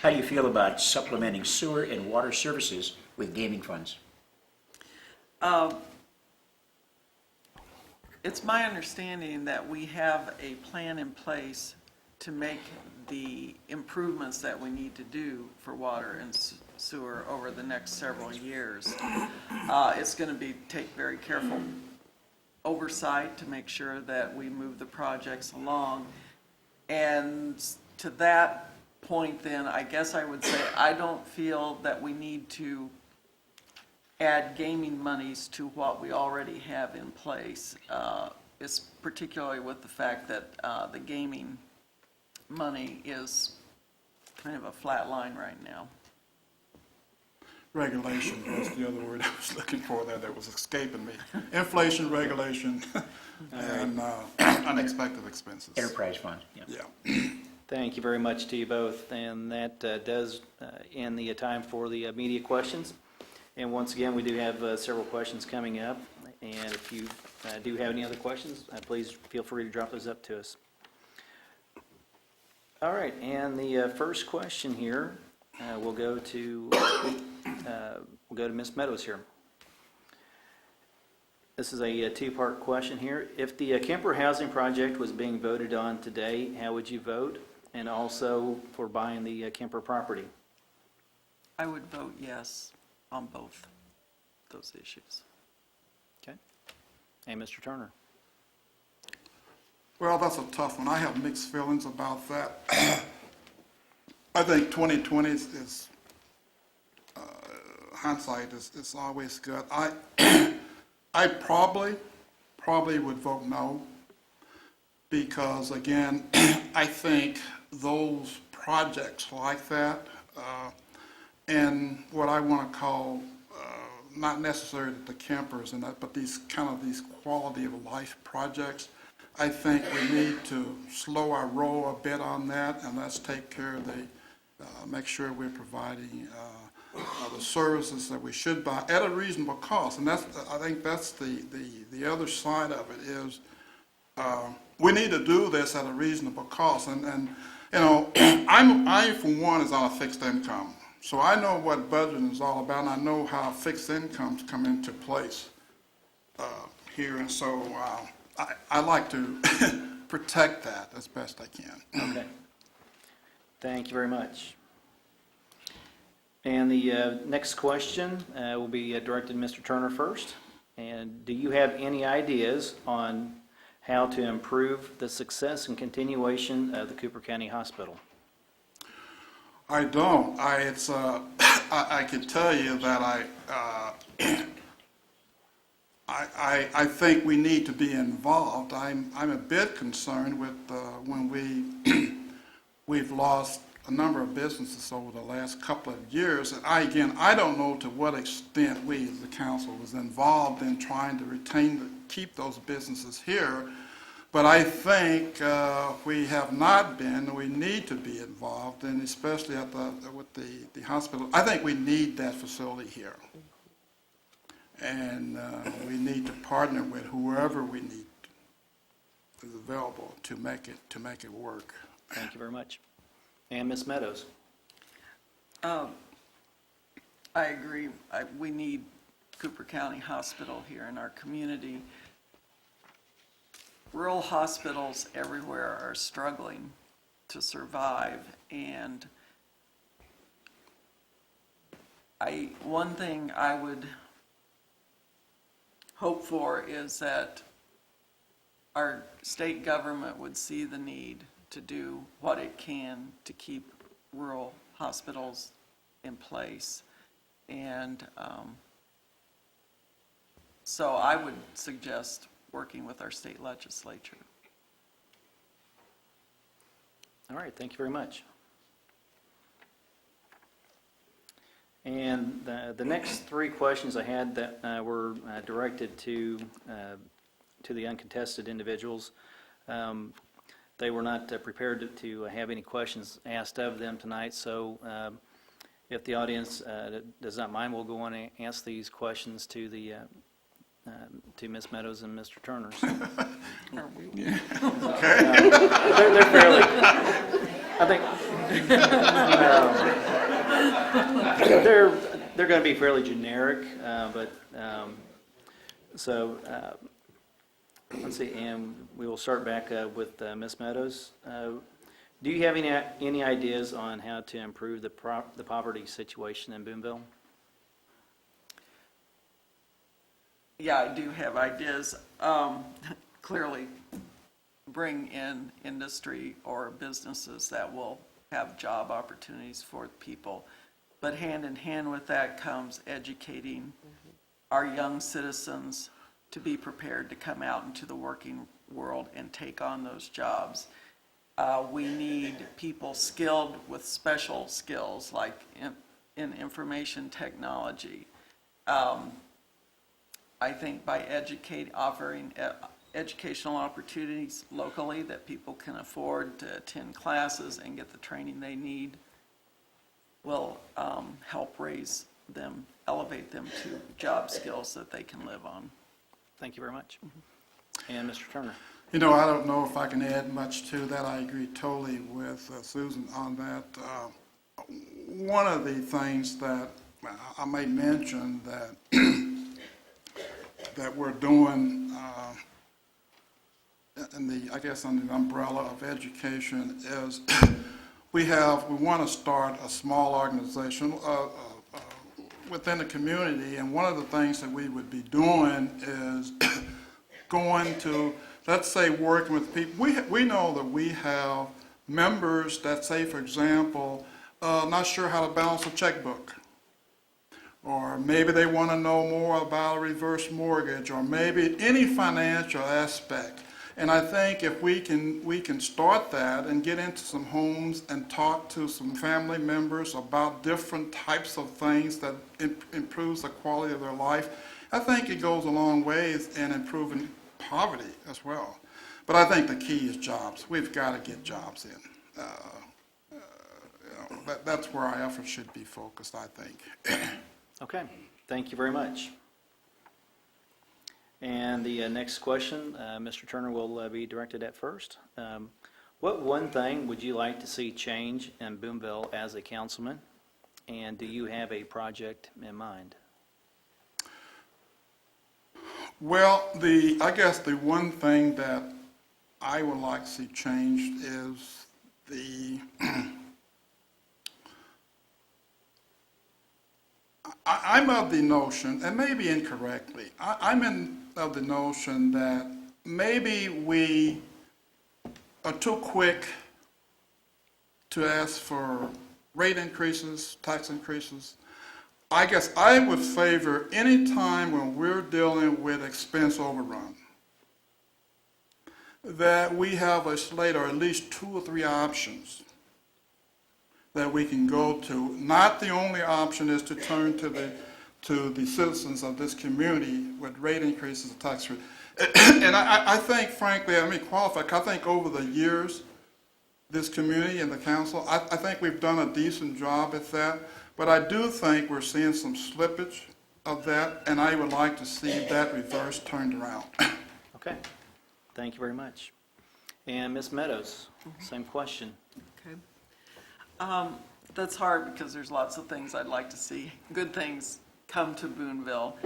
How do you feel about supplementing sewer and water services with gaming funds? It's my understanding that we have a plan in place to make the improvements that we need to do for water and sewer over the next several years. It's going to take very careful oversight to make sure that we move the projects along. And to that point then, I guess I would say I don't feel that we need to add gaming monies to what we already have in place. It's particularly with the fact that the gaming money is kind of a flat line right now. Regulation was the other word I was looking for there that was escaping me. Inflation, regulation, and unexpected expenses. Enterprise fund, yeah. Yeah. Thank you very much to you both. And that does end the time for the media questions. And once again, we do have several questions coming up. And if you do have any other questions, please feel free to drop those up to us. All right, and the first question here will go to Ms. Meadows here. This is a two-part question here. If the Kemper Housing Project was being voted on today, how would you vote? And also for buying the Kemper property? I would vote yes on both those issues. Okay. And Mr. Turner? Well, that's a tough one. I have mixed feelings about that. I think 2020 is hindsight is always good. I probably would vote no, because again, I think those projects like that, and what I want to call, not necessarily the Kempers and that, but these quality of life projects, I think we need to slow our roll a bit on that, and let's take care of make sure we're providing the services that we should buy at a reasonable cost. And I think that's the other side of it is we need to do this at a reasonable cost. And you know, I for one is on a fixed income, so I know what budgeting is all about, and I know how fixed incomes come into place here, and so I like to protect that as best I can. Okay. Thank you very much. And the next question will be directed to Mr. Turner first. And do you have any ideas on how to improve the success and continuation of the Cooper County Hospital? I don't. I can tell you that I think we need to be involved. I'm a bit concerned with when we've lost a number of businesses over the last couple of years. And I don't know to what extent we as the council was involved in trying to keep those businesses here. But I think we have not been, we need to be involved, and especially with the hospital. I think we need that facility here. And we need to partner with whoever we need is available to make it work. Thank you very much. And Ms. Meadows? I agree. We need Cooper County Hospital here in our community. Rural hospitals everywhere are struggling to survive, and one thing I would hope for is that our state government would see the need to do what it can to keep rural hospitals in place. And so I would suggest working with our state legislature. All right, thank you very much. And the next three questions I had that were directed to the uncontested individuals. They were not prepared to have any questions asked of them tonight, so if the audience does not mind, we'll go on and ask these questions to Ms. Meadows and Mr. Turner. They're fairly, I think, they're going to be fairly generic, but so let's see, and we will start back with Ms. Meadows. Do you have any ideas on how to improve the poverty situation in Boonville? Yeah, I do have ideas. Clearly, bring in industry or businesses that will have job opportunities for people. But hand in hand with that comes educating our young citizens to be prepared to come out into the working world and take on those jobs. We need people skilled with special skills like in information technology. I think by offering educational opportunities locally that people can afford to attend classes and get the training they need will help raise them, elevate them to job skills that they can live on. Thank you very much. And Mr. Turner? You know, I don't know if I can add much to that. I agree totally with Susan on that. One of the things that I may mention that we're doing I guess under the umbrella of education is we want to start a small organization within the community, and one of the things that we would be doing is going to, let's say, working with people. We know that we have members that say, for example, not sure how to balance a checkbook, or maybe they want to know more about a reverse mortgage, or maybe any financial aspect. And I think if we can start that and get into some homes and talk to some family members about different types of things that improves the quality of their life, I think it goes a long ways in improving poverty as well. But I think the key is jobs. We've got to get jobs in. That's where our efforts should be focused, I think. Okay, thank you very much. And the next question, Mr. Turner will be directed at first. What one thing would you like to see change in Boonville as a councilman? And do you have a project in mind? Well, I guess the one thing that I would like to see changed is I'm of the notion, and maybe incorrectly, of the notion that maybe we are too quick to ask for rate increases, tax increases. I guess I would favor any time when we're dealing with expense overrun that we have a slate or at least 2 or 3 options that we can go to. Not the only option is to turn to to the citizens of this community with rate increases of tax rate. And I think, frankly, let me qualify, 'cause I think over the years, this community and the council, I think we've done a decent job at that, but I do think we're seeing some slippage of that, and I would like to see that reverse turned around. Okay, thank you very much. And Ms. Meadows, same question. Okay. That's hard because there's lots of things I'd like to see, good things come to Boonville.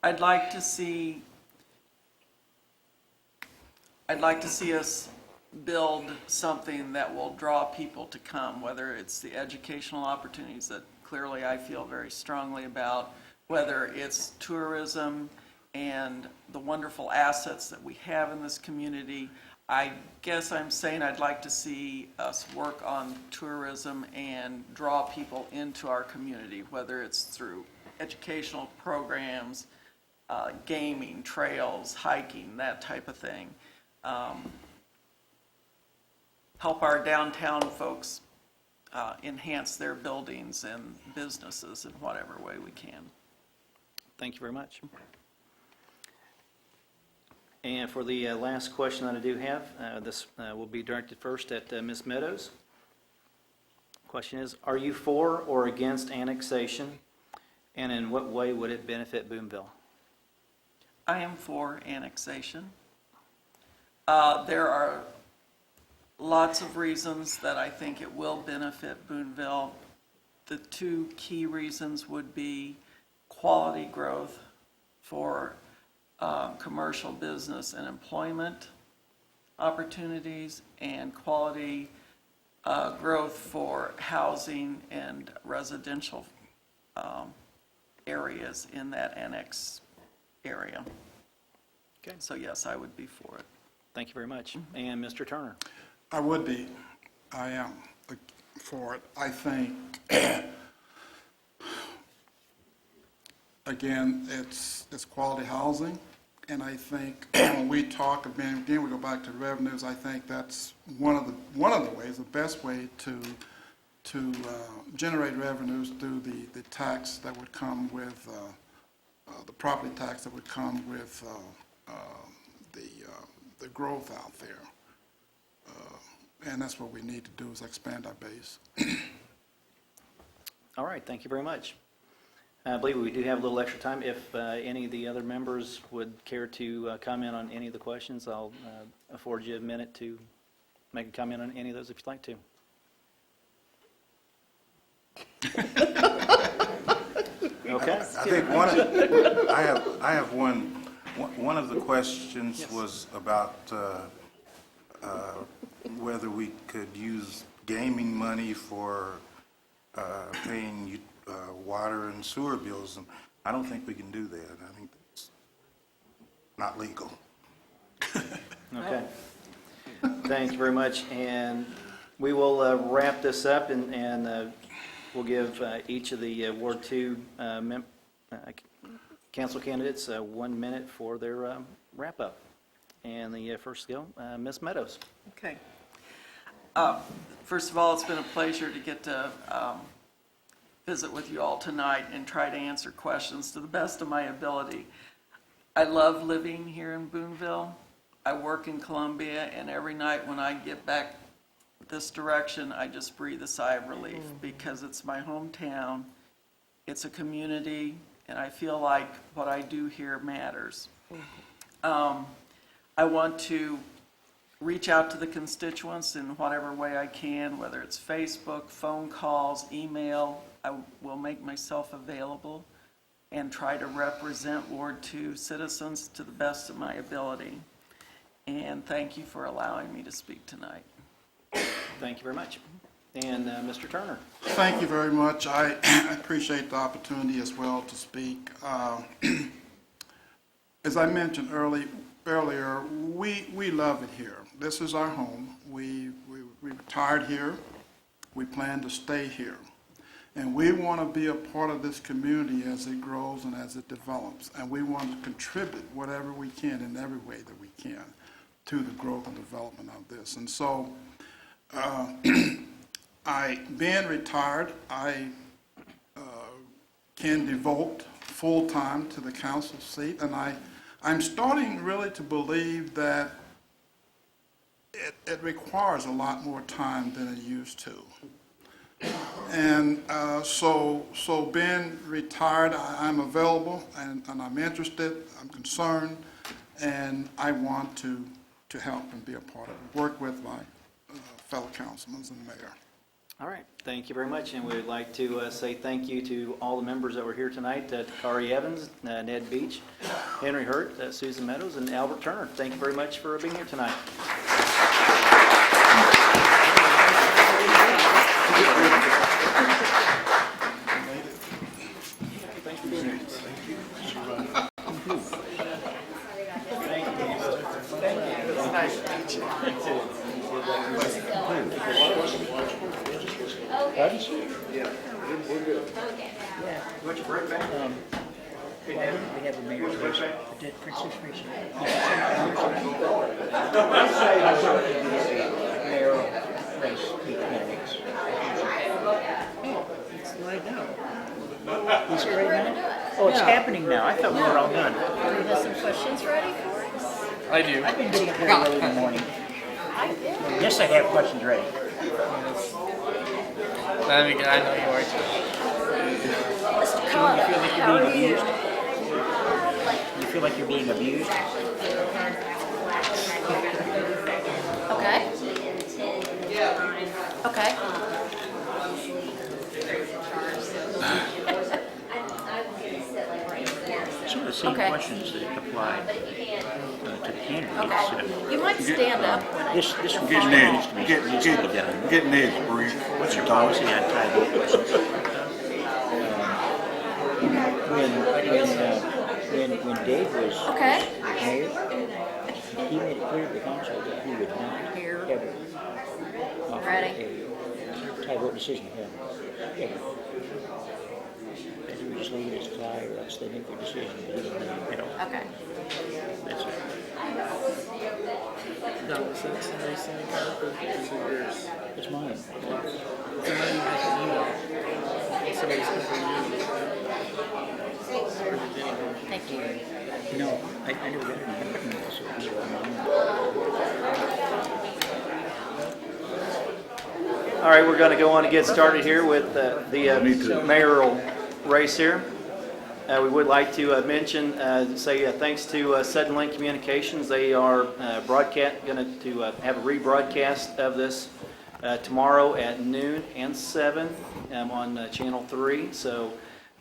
I'd like to see us build something that will draw people to come, whether it's the educational opportunities that clearly I feel very strongly about, whether it's tourism and the wonderful assets that we have in this community. I guess I'm saying I'd like to see us work on tourism and draw people into our community, whether it's through educational programs, gaming, trails, hiking, that type of thing. Help our downtown folks enhance their buildings and businesses in whatever way we can. Thank you very much. And for the last question that I do have, this will be directed first at Ms. Meadows. Question is, are you for or against annexation, and in what way would it benefit Boonville? I am for annexation. There are lots of reasons that I think it will benefit Boonville. The two key reasons would be quality growth for commercial business and employment opportunities, and quality growth for housing and residential areas in that annex area. Okay. So yes, I would be for it. Thank you very much. And Mr. Turner? I would be, I am for it. I think, again, it's quality housing, and I think when we talk, again, we go back to revenues, I think that's one of the ways, the best way to generate revenues through the tax that would come with, the property tax that would come with the growth out there. And that's what we need to do, is expand our base. All right, thank you very much. I believe we do have a little extra time. If any of the other members would care to comment on any of the questions, I'll afford you a minute to make a comment on any of those if you'd like to. Okay. I think I have one of the questions was about whether we could use gaming money for paying water and sewer bills, and I don't think we can do that. I think that's not legal. Okay. Thank you very much. And we will wrap this up, and we'll give each of the Ward 2 council candidates 1 minute for their wrap-up. And the first to go, Ms. Meadows. Okay. First of all, it's been a pleasure to get to visit with you all tonight and try to answer questions to the best of my ability. I love living here in Boonville. I work in Columbia, and every night when I get back this direction, I just breathe a sigh of relief because it's my hometown, it's a community, and I feel like what I do here matters. I want to reach out to the constituents in whatever way I can, whether it's Facebook, phone calls, email. I will make myself available and try to represent Ward 2 citizens to the best of my ability. And thank you for allowing me to speak tonight. Thank you very much. And Mr. Turner. Thank you very much. I appreciate the opportunity as well to speak. As I mentioned earlier, we love it here. This is our home. We retired here. We plan to stay here. And we want to be a part of this community as it grows and as it develops. And we want to contribute whatever we can in every way that we can to the growth and development of this. And so, being retired, I can devote full-time to the council seat, and I'm starting really to believe that it requires a lot more time than it used to. And so being retired, I'm available, and I'm interested, I'm concerned, and I want to help and be a part of it, work with my fellow councilmen and mayor. All right, thank you very much, and we'd like to say thank you to all the members that were here tonight, to Kari Evans, Ned Beach, Henry Hurt, Susan Meadows, and Albert Turner. Thank you very much for being here tonight. What's your break back? We have a mayor's race, a dead princess race. Mayor race, meet candidates. It's right now. Is it right now? Oh, it's happening now. I thought we were all done. Do you have some questions ready for us? I do. I've been getting up here early in the morning. Yes, I have questions ready. I know you are too. Mr. You Cobb, feel like how you're are being you? abused? You feel like you're being abused? Okay. Okay. Some of the same Okay. questions that apply to the candidates. Okay. You might stand up when I... This one Getting needs to in, be done. getting in, Bree. What's your policy on tie vote questions? When Dave was Okay. mayor, he made it clear to the council that he would not Here. ever offer Ready? a tie vote decision to him. Ever. They would just leave it as a tie, or else they make their decision, but he didn't make it at all. Okay. That's it. No, so it's a nice thing for yours. It's mine. So now you have an email. Somebody's going to Thank you. No, I never got an email, so it's mine. All right, we're going to go on and get started here with the mayoral race here. We would like to say thanks to Suddenlink Communications. They are going to have a rebroadcast of this tomorrow at noon and 7 on Channel 3. So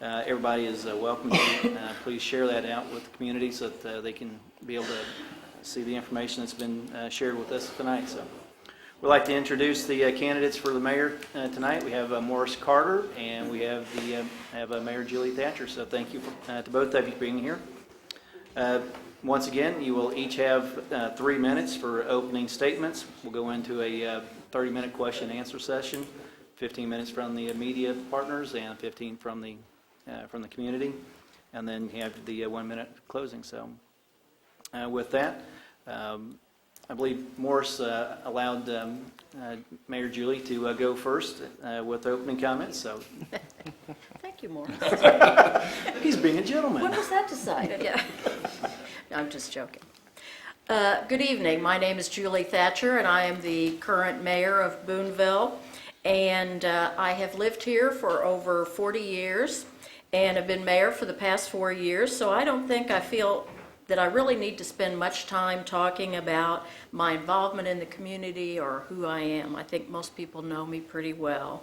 everybody is welcome to please share that out with the community so that they can be able to see the information that's been shared with us tonight. So we'd like to introduce the candidates for the mayor tonight. We have Morris Carter, and we have Mayor Julie Thatcher. So thank you to both of you for being here. Once again, you will each have 3 minutes for opening statements. We'll go into a 30-minute question and answer session, 15 minutes from the media partners, and 15 from the community, and then you have the 1-minute closing. So with that, I believe Morris allowed Mayor Julie to go first with opening comments. So Thank you, Morris. he's being a gentleman. When was that decided? Yeah. No, I'm just joking. Good evening. My name is Julie Thatcher, and I am the current mayor of Boonville. And I have lived here for over 40 years and have been mayor for the past 4 years. So I don't think I feel that I really need to spend much time talking about my involvement in the community or who I am. I think most people know me pretty well.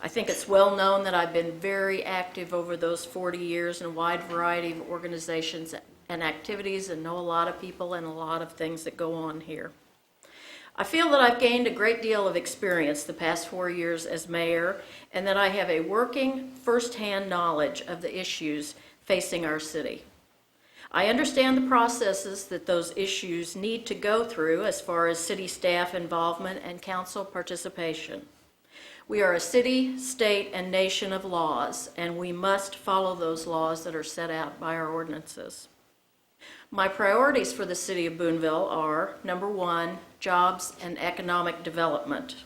I think it's well known that I've been very active over those 40 years in a wide variety of organizations and activities, and know a lot of people and a lot of things that go on here. I feel that I've gained a great deal of experience the past 4 years as mayor, and that I have a working, first-hand knowledge of the issues facing our city. I understand the processes that those issues need to go through as far as city staff involvement and council participation. We are a city, state, and nation of laws, and we must follow those laws that are set out by our ordinances. My priorities for the city of Boonville are, number one, jobs and economic development.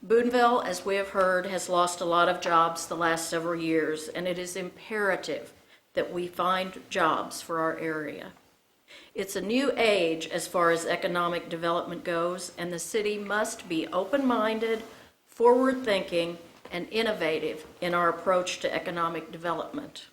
Boonville, as we have heard, has lost a lot of jobs the last several years, and it is imperative that we find jobs for our area. It's a new age as far as economic development goes, and the city must be open-minded, forward-thinking, and innovative in our approach to economic development.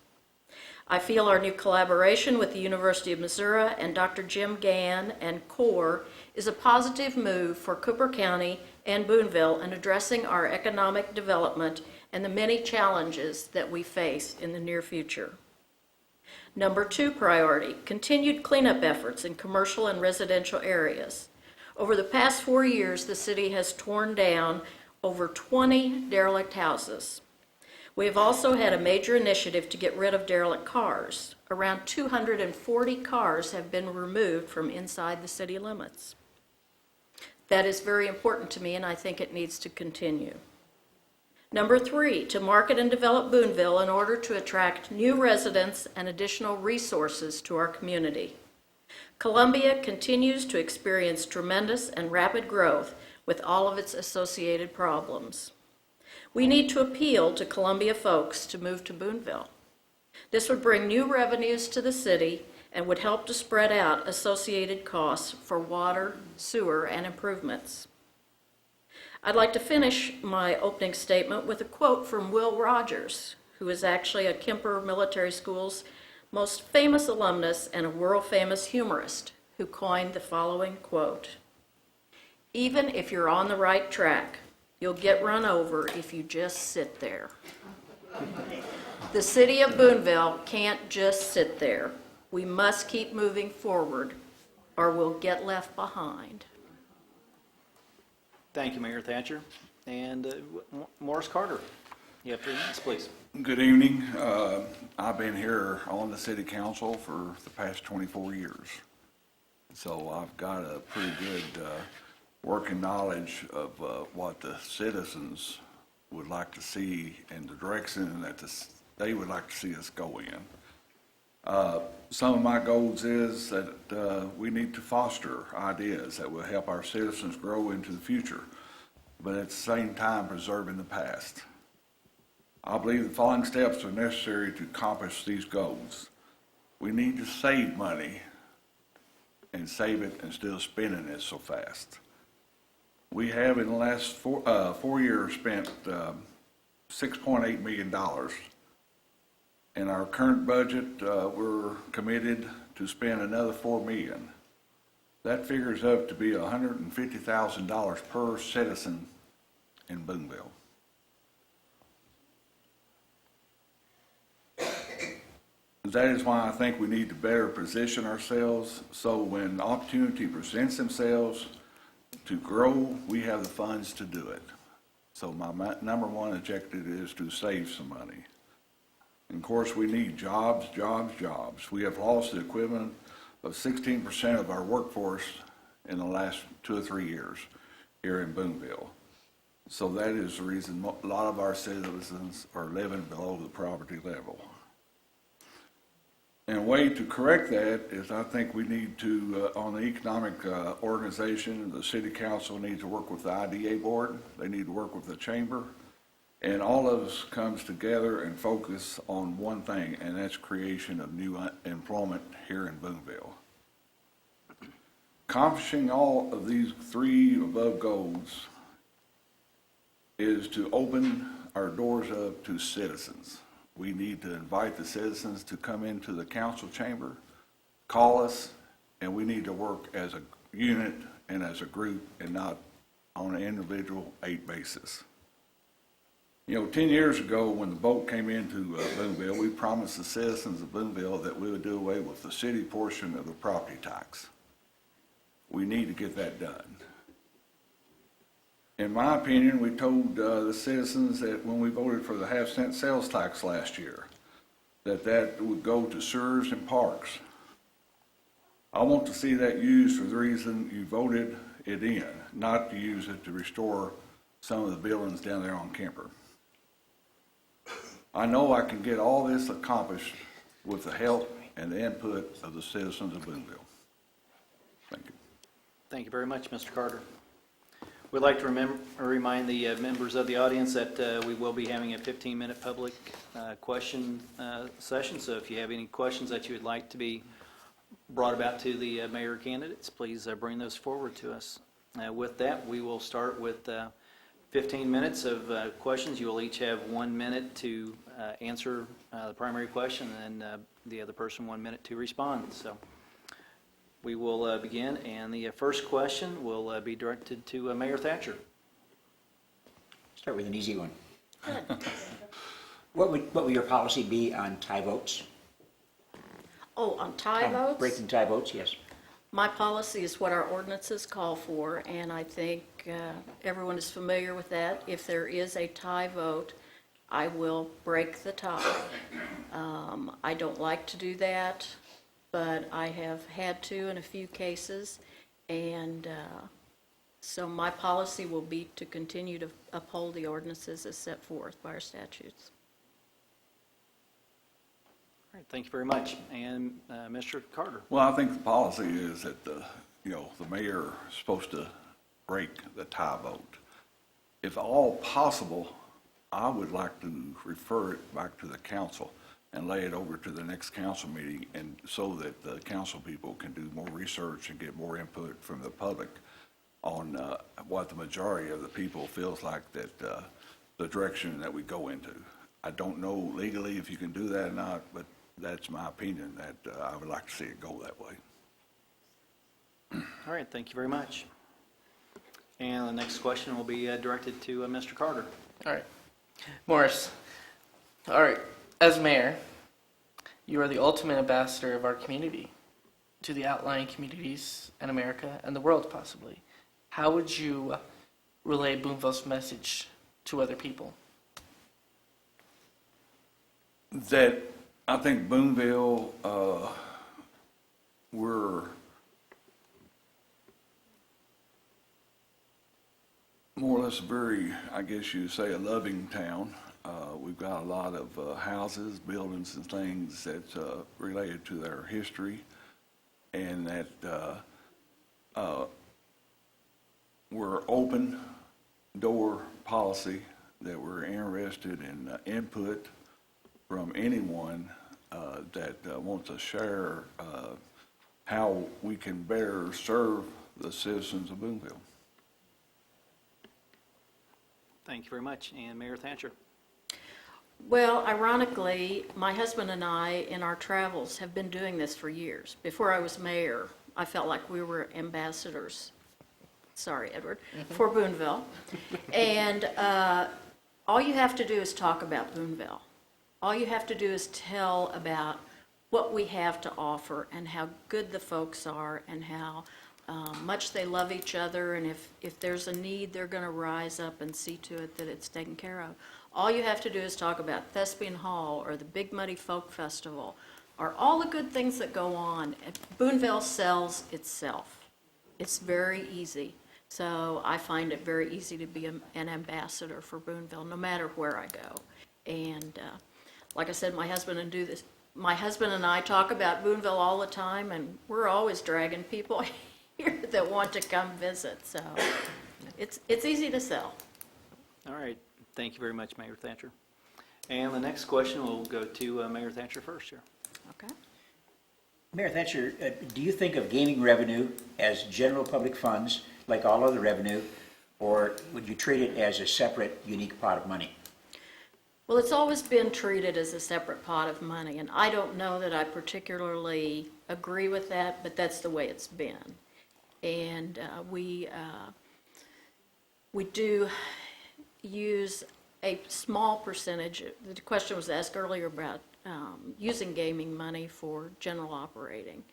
I feel our new collaboration with the University of Missouri and Dr. Jim Gann and CORE is a positive move for Cooper County and Boonville in addressing our economic development and the many challenges that we face in the near future. Number 2 priority, continued cleanup efforts in commercial and residential areas. Over the past 4 years, the city has torn down over 20 derelict houses. We have also had a major initiative to get rid of derelict cars. Around 240 cars have been removed from inside the city limits. That is very important to me, and I think it needs to continue. Number 3, to market and develop Boonville in order to attract new residents and additional resources to our community. Columbia continues to experience tremendous and rapid growth with all of its associated problems. We need to appeal to Columbia folks to move to Boonville. This would bring new revenues to the city and would help to spread out associated costs for water, sewer, and improvements. I'd like to finish my opening statement with a quote from Will Rogers, who is actually a Kemper Military School's most famous alumnus and a world-famous humorist, who coined the following quote: "Even if you're on the right track, you'll get run over if you just sit there." The city of Boonville can't just sit there. We must keep moving forward, or we'll get left behind. Thank you, Mayor Thatcher. And Morris Carter, you have 3 minutes, please. Good evening. I've been here on the city council for the past 24 years. So I've got a pretty good working knowledge of what the citizens would like to see and the direction that they would like to see us go in. Some of my goals is that we need to foster ideas that will help our citizens grow into the future, but at the same time preserving the past. I believe the following steps are necessary to accomplish these goals. We need to save money and save it instead of spending it so fast. We have in the last 4 years spent $6.8 million. In our current budget, we're committed to spend another $4 million. That figures up to be $150,000 per citizen in Boonville. That is why I think we need to better position ourselves so when opportunity presents themselves to grow, we have the funds to do it. So my number 1 objective is to save some money. And of course, we need jobs, jobs, jobs. We have lost the equivalent of 16% of our workforce in the last 2 or 3 years here in Boonville. So that is the reason a lot of our citizens are living below the poverty level. And a way to correct that is I think we need to, on the economic organization, the city council needs to work with the IDA board. They need to work with the chamber. And all of us comes together and focus on one thing, and that's creation of new employment here in Boonville. Accomplishing all of these 3 above goals is to open our doors up to citizens. We need to invite the citizens to come into the council chamber, call us, and we need to work as a unit and as a group and not on an individual aid basis. You know, 10 years ago when the boat came into Boonville, we promised the citizens of Boonville that we would do away with the city portion of the property tax. We need to get that done. In my opinion, we told the citizens that when we voted for the half-cent sales tax last year, that would go to sewers and parks. I want to see that used for the reason you voted it in, not to use it to restore some of the buildings down there on Kemper. I know I can get all this accomplished with the help and the input of the citizens of Boonville. Thank you. Thank you very much, Mr. Carter. We'd like to remind the members of the audience that we will be having a 15-minute public question session. So if you have any questions that you would like to be brought about to the mayor candidates, please bring those forward to us. With that, we will start with 15 minutes of questions. You will each have 1 minute to answer the primary question, and the other person 1 minute to respond. So we will begin, and the first question will be directed to Mayor Thatcher. Start with an easy one. What would your policy be on tie votes? Oh, on tie votes? Breaking tie votes, yes. My policy is what our ordinances call for, and I think everyone is familiar with that. If there is a tie vote, I will break the tie. I don't like to do that, but I have had to in a few cases, and so my policy will be to continue to uphold the ordinances as set forth by our statutes. All right, thank you very much. And Mr. Carter. Well, I think the policy is that the mayor is supposed to break the tie vote. If all possible, I would like to refer it back to the council and lay it over to the next council meeting, and so that the council people can do more research and get more input from the public on what the majority of the people feels like that the direction that we go into. I don't know legally if you can do that or not, but that's my opinion, that I would like to see it go that way. All right, thank you very much. And the next question will be directed to Mr. Carter. All right. Morris, all right, as mayor, you are the ultimate ambassador of our community to the outlying communities in America and the world, possibly. How would you relay Boonville's message to other people? That I think Boonville, we're more or less very, I guess you'd say, a loving town. We've got a lot of houses, buildings, and things that's related to their history, and that we're open door policy, that we're interested in input from anyone that wants to share how we can better serve the citizens of Boonville. Thank you very much. And Mayor Thatcher. Well, ironically, my husband and I, in our travels, have been doing this for years. Before I was mayor, I felt like we were ambassadors, sorry, Edward, for Boonville. And all you have to do is talk about Boonville. All you have to do is tell about what we have to offer and how good the folks are and how much they love each other, and if there's a need, they're going to rise up and see to it that it's taken care of. All you have to do is talk about Thespian Hall or the Big Muddy Folk Festival or all the good things that go on. Boonville sells itself. It's very easy. So I find it very easy to be an ambassador for Boonville, no matter where I go. And like I said, my husband and I talk about Boonville all the time, and we're always dragging people here that want to come visit. So it's easy to sell. All right. Thank you very much, Mayor Thatcher. And the next question will go to Mayor Thatcher first here. Okay. Mayor Thatcher, do you think of gaming revenue as general public funds, like all other revenue, or would you treat it as a separate, unique pot of money? Well, it's always been treated as a separate pot of money, and I don't know that I particularly agree with that, but that's the way it's been. And we do use a small percentage. The question was asked earlier about using gaming money for general operating.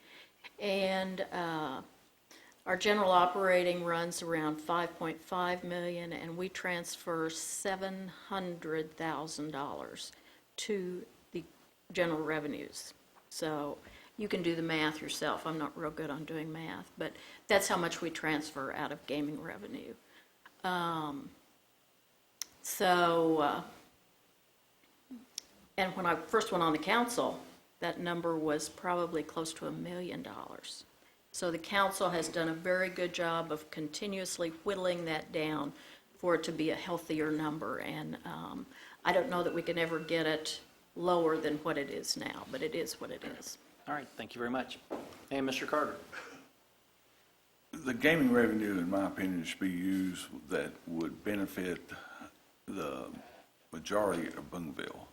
And our general operating runs around $5.5 million, and we transfer $700,000 to the general revenues. So you can do the math yourself. I'm not real good on doing math, but that's how much we transfer out of gaming revenue. And when I first went on the council, that number was probably close to $1 million. So the council has done a very good job of continuously whittling that down for it to be a healthier number. And I don't know that we can ever get it lower than what it is now, but it is what it is. All right, thank you very much. And Mr. Carter? The gaming revenue, in my opinion, should be used that would benefit the majority of Boonville.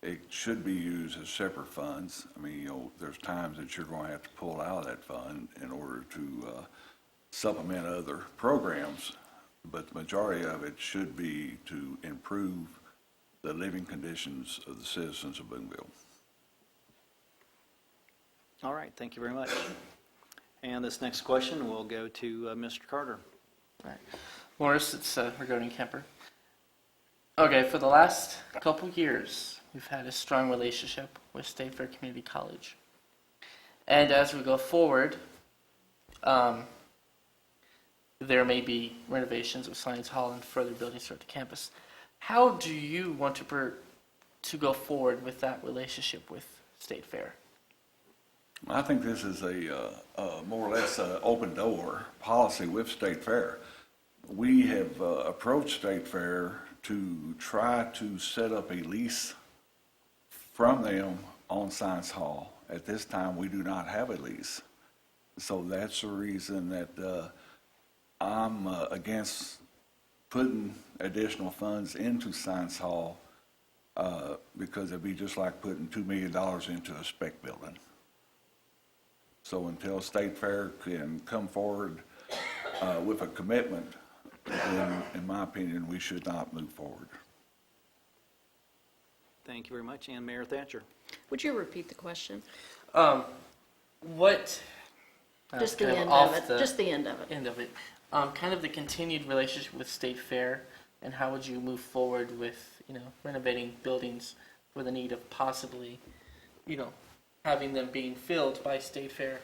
It should be used as separate funds. I mean, there's times that you're going to have to pull out of that fund in order to supplement other programs, but the majority of it should be to improve the living conditions of the citizens of Boonville. All right, thank you very much. And this next question will go to Mr. Carter. All right. Morris, it's regarding Kemper. Okay, for the last couple years, we've had a strong relationship with State Fair Community College. And as we go forward, there may be renovations of Science Hall and further buildings throughout the campus. How do you want to go forward with that relationship with State Fair? I think this is a more or less open door policy with State Fair. We have approached State Fair to try to set up a lease from them on Science Hall. At this time, we do not have a lease. So that's the reason that I'm against putting additional funds into Science Hall because it'd be just like putting $2 million into a spec building. So until State Fair can come forward with a commitment, then, in my opinion, we should not move forward. Thank you very much. And Mayor Thatcher? Would you repeat the question? What? Just the kind end off of it. Just the end of it. End of it. Kind of the continued relationship with State Fair, and how would you move forward with, renovating buildings for the need of possibly, having them being filled by State Fair?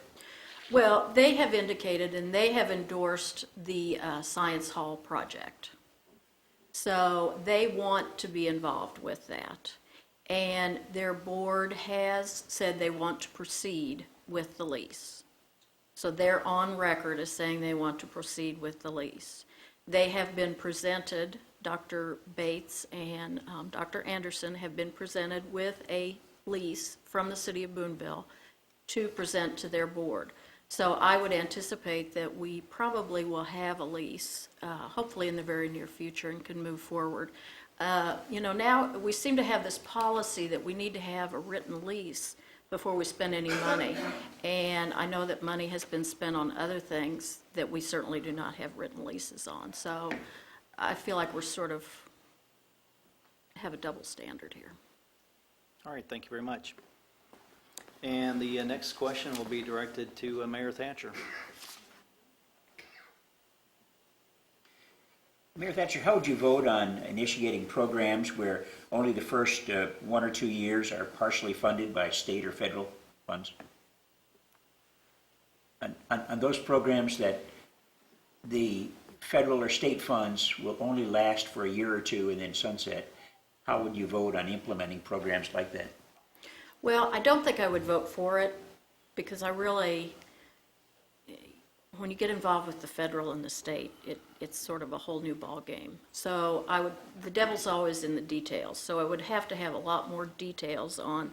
Well, they have indicated and they have endorsed the Science Hall project. So they want to be involved with that. And their board has said they want to proceed with the lease. So they're on record as saying they want to proceed with the lease. They have been presented, Dr. Bates and Dr. Anderson have been presented with a lease from the city of Boonville to present to their board. So I would anticipate that we probably will have a lease, hopefully in the very near future, and can move forward. Now we seem to have this policy that we need to have a written lease before we spend any money. And I know that money has been spent on other things that we certainly do not have written leases on. So I feel like we're sort of have a double standard here. All right, thank you very much. And the next question will be directed to Mayor Thatcher. Mayor Thatcher, how would you vote on initiating programs where only the first 1 or 2 years are partially funded by state or federal funds? On those programs that the federal or state funds will only last for a year or two and then sunset, how would you vote on implementing programs like that? Well, I don't think I would vote for it because I really, when you get involved with the federal and the state, it's sort of a whole new ballgame. So the devil's always in the details. So I would have to have a lot more details on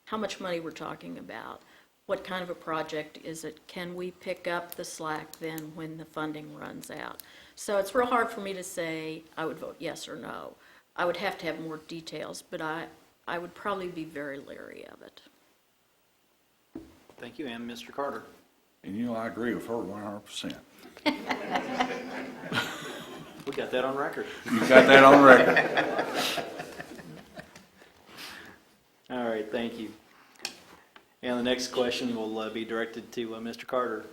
how much money we're talking about, what kind of a project is it, can we pick up the slack then when the funding runs out. So it's real hard for me to say I would vote yes or no. I would have to have more details, but I would probably be very leery of it. Thank you, and Mr. Carter. And I agree with her 100%. We got that on record. You got that on record. All right, thank you. And the next question will be directed to Mr. Carter.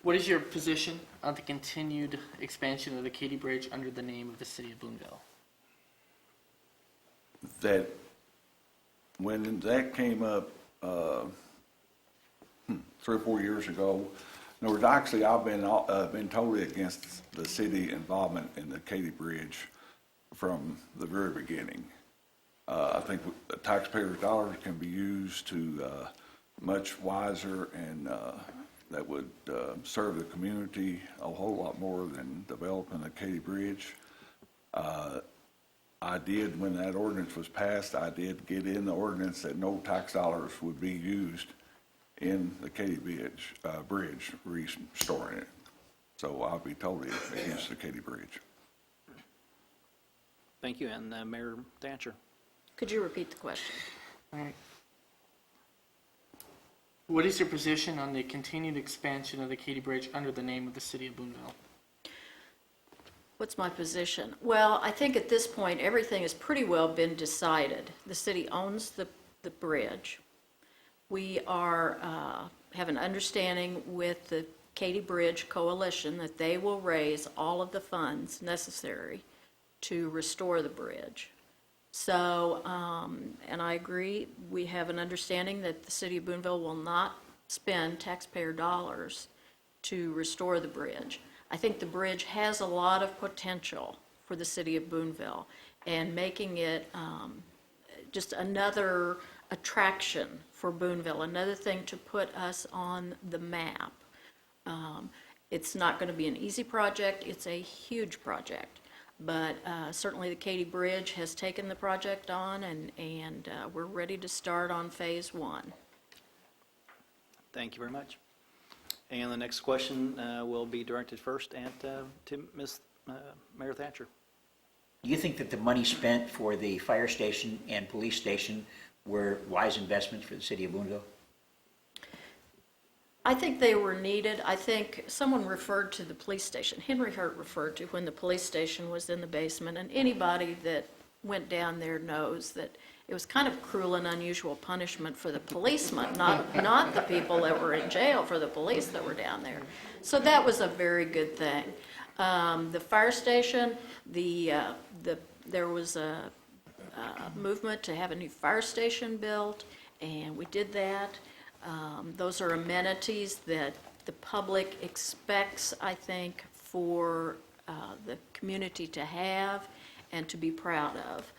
What is your position on the continued expansion of the Katy Bridge under the name of the city of Boonville? That when that came up 3 or 4 years ago, in other words, actually I've been totally against the city involvement in the Katy Bridge from the very beginning. I think the taxpayers' dollars can be used to much wiser and that would serve the community a whole lot more than developing the Katy Bridge. I did, when that ordinance was passed, I did get in the ordinance that no tax dollars would be used in the Katy Bridge restoring it. So I'll be totally against the Katy Bridge. Thank you, and Mayor Thatcher. Could you repeat the question? All right. What is your position on the continued expansion of the Katy Bridge under the name of the city of Boonville? What's my position? Well, I think at this point, everything has pretty well been decided. The city owns the bridge. We have an understanding with the Katy Bridge Coalition that they will raise all of the funds necessary to restore the bridge. So, and I agree, we have an understanding that the city of Boonville will not spend taxpayer dollars to restore the bridge. I think the bridge has a lot of potential for the city of Boonville, and making it just another attraction for Boonville, another thing to put us on the map. It's not going to be an easy project, it's a huge project, but certainly the Katy Bridge has taken the project on, and we're ready to start on phase 1. Thank you very much. And the next question will be directed first to Ms. Mayor Thatcher. Do you think that the money spent for the fire station and police station were wise investments for the city of Boonville? I think they were needed. I think someone referred to the police station. Henry Hurt referred to when the police station was in the basement, and anybody that went down there knows that it was kind of cruel and unusual punishment for the policemen, not the people that were in jail, for the police that were down there. So that was a very good thing. The fire station, there was a movement to have a new fire station built, and we did that. Those are amenities that the public expects, I think, for the community to have and to be proud of.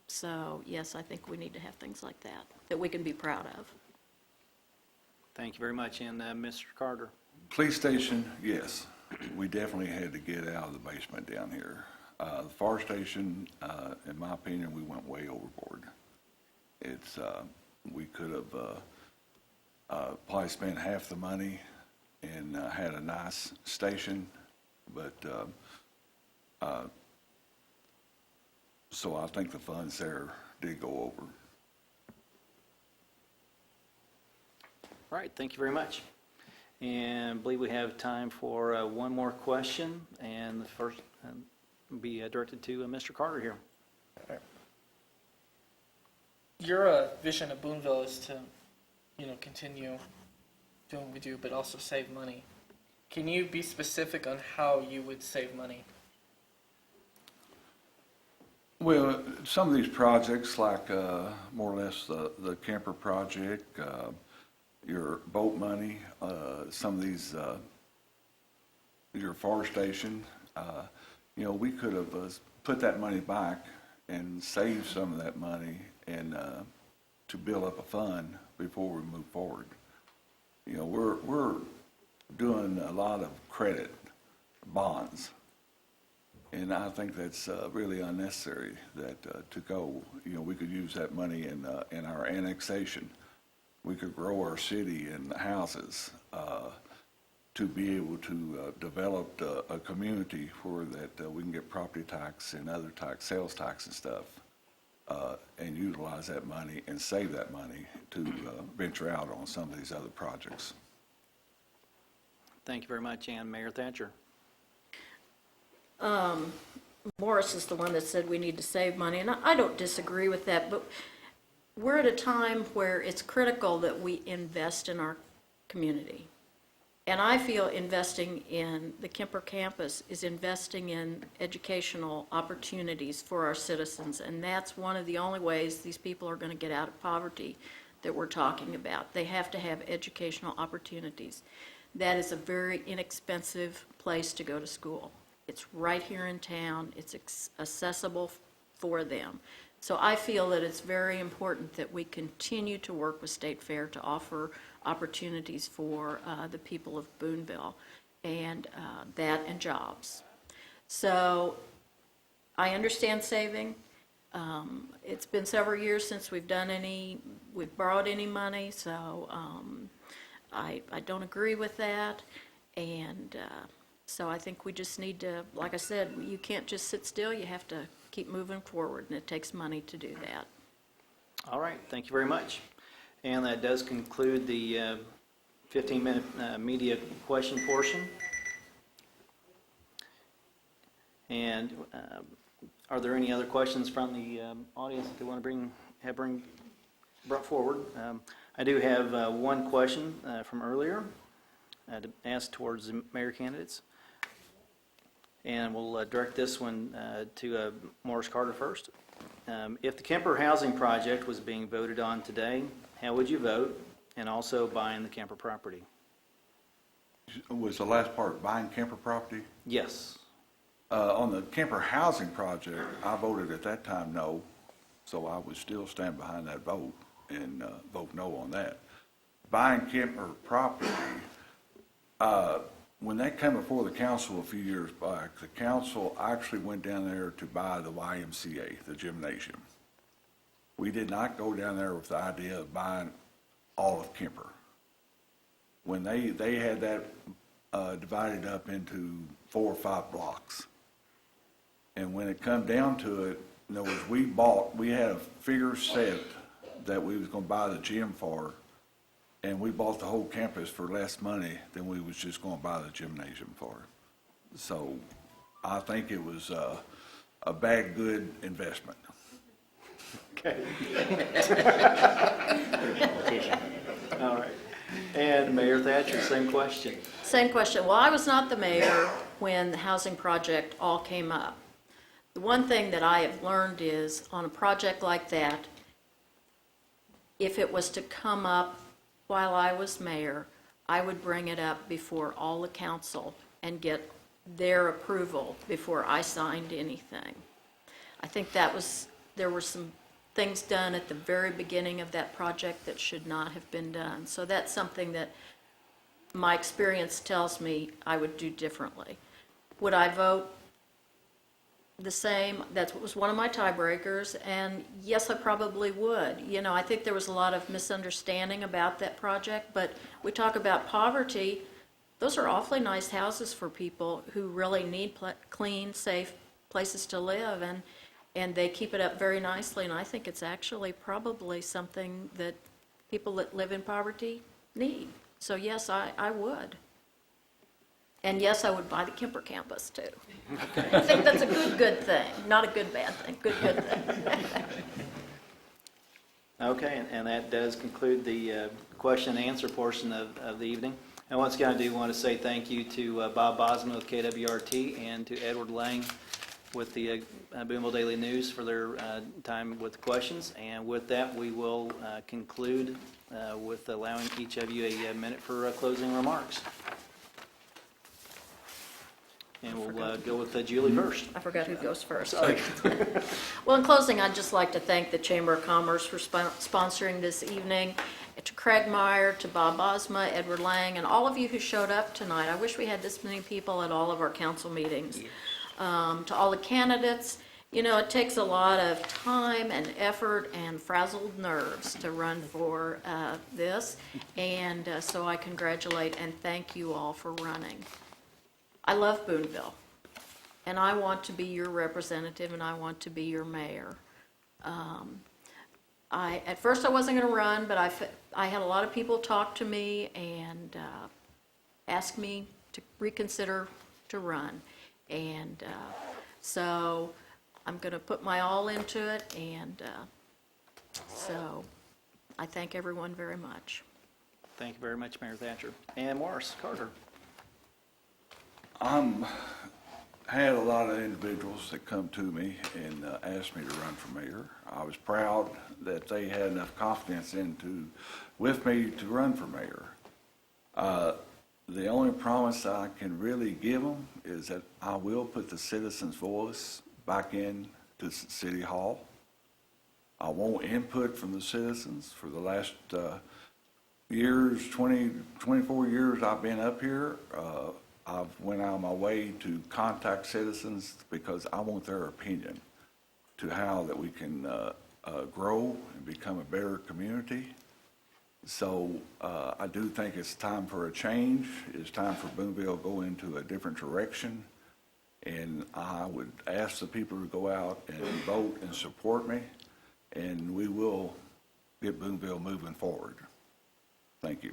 So, yes, I think we need to have things like that we can be proud of. Thank you very much. And Mr. Carter. Police station, yes. We definitely had to get out of the basement down here. The fire station, in my opinion, we went way overboard. It's, we could have probably spent half the money and had a nice station, but so I think the funds there did go over. All right, thank you very much. And I believe we have time for one more question, and the first will be directed to Mr. Carter here. Your vision of Boonville is to, continue doing what we do, but also save money. Can you be specific on how you would save money? Well, some of these projects, like more or less the camper project, your boat money, some of these, your fire station, we could have put that money back and saved some of that money and to build up a fund before we move forward. We're doing a lot of credit bonds. And I think that's really unnecessary to go. We could use that money in our annexation. We could grow our city and houses to be able to develop a community for that we can get property tax and other tax, sales tax and stuff, and utilize that money and save that money to venture out on some of these other projects. Thank you very much, and Mayor Thatcher. Morris is the one that said we need to save money, and I don't disagree with that, but we're at a time where it's critical that we invest in our community. And I feel investing in the Kemper campus is investing in educational opportunities for our citizens, and that's one of the only ways these people are going to get out of poverty that we're talking about. They have to have educational opportunities. That is a very inexpensive place to go to school. It's right here in town. It's accessible for them. So I feel that it's very important that we continue to work with State Fair to offer opportunities for the people of Boonville, and that and jobs. So I understand saving. It's been several years since we've borrowed any money, so I don't agree with that. And so I think we just need to, like I said, you can't just sit still. You have to keep moving forward, and it takes money to do that. All right, thank you very much. And that does conclude the 15-minute media question portion. And are there any other questions from the audience that they want to have brought forward? I do have one question from earlier to ask towards the mayor candidates. And we'll direct this one to Morris Carter first. If the Kemper Housing Project was being voted on today, how would you vote? And also buying the Kemper property? Was the last part buying Kemper property? Yes. On the Kemper Housing Project, I voted at that time no, so I would still stand behind that vote and vote no on that. Buying Kemper property, when that came before the council a few years back, the council actually went down there to buy the YMCA, the gymnasium. We did not go down there with the idea of buying all of Kemper. When they had that divided up into 4 or 5 blocks. And when it come down to it, in other words, we had a figure set that we was gonna buy the gym for, and we bought the whole campus for less money than we was just gonna buy the gymnasium for. So I think it was a bad, good investment. Okay. All right. And Mayor Thatcher, same question. Same question. Well, I was not the mayor when the housing project all came up. The one thing that I have learned is on a project like that, if it was to come up while I was mayor, I would bring it up before all the council and get their approval before I signed anything. I think there were some things done at the very beginning of that project that should not have been done. So that's something that my experience tells me I would do differently. Would I vote the same? That was one of my tiebreakers, and yes, I probably would. You know, I think there was a lot of misunderstanding about that project, but we talk about poverty. Those are awfully nice houses for people who really need clean, safe places to live, and they keep it up very nicely, and I think it's actually probably something that people that live in poverty need. So yes, I would. And yes, I would buy the Kemper campus too. I think that's a good thing, not a good bad thing, good thing. Okay, and that does conclude the question and answer portion of the evening. And once again, I do want to say thank you to Bob Bosman with KWRT and to Edward Lang with the Boonville Daily News for their time with the questions. And with that, we will conclude with allowing each of you a minute for closing remarks. And we'll go with Julie first. I forgot who goes first. Sorry. Well, in closing, I'd just like to thank the Chamber of Commerce for sponsoring this evening, to Craig Meyer, to Bob Bosma, Edward Lang, and all of you who showed up tonight. I wish we had this many people at all of our council meetings. To all the candidates, you know, it takes a lot of time and effort and frazzled nerves to run for this, and so I congratulate and thank you all for running. I love Boonville, and I want to be your representative, and I want to be your mayor. At first I wasn't going to run, but I had a lot of people talk to me and ask me to reconsider to run. And so I'm going to put my all into it, and so I thank everyone very much. Thank you very much, Mayor Thatcher. And Morris Carter. Had a lot of individuals that come to me and asked me to run for mayor. I was proud that they had enough confidence with me to run for mayor. The only promise I can really give them is that I will put the citizens' voice back in to City Hall. I want input from the citizens. For the last years, 24 years I've been up here, I've went out of my way to contact citizens because I want their opinion to how that we can grow and become a better community. So I do think it's time for a change. It's time for Boonville to go into a different direction. And I would ask the people to go out and vote and support me, and we will get Boonville moving forward. Thank you.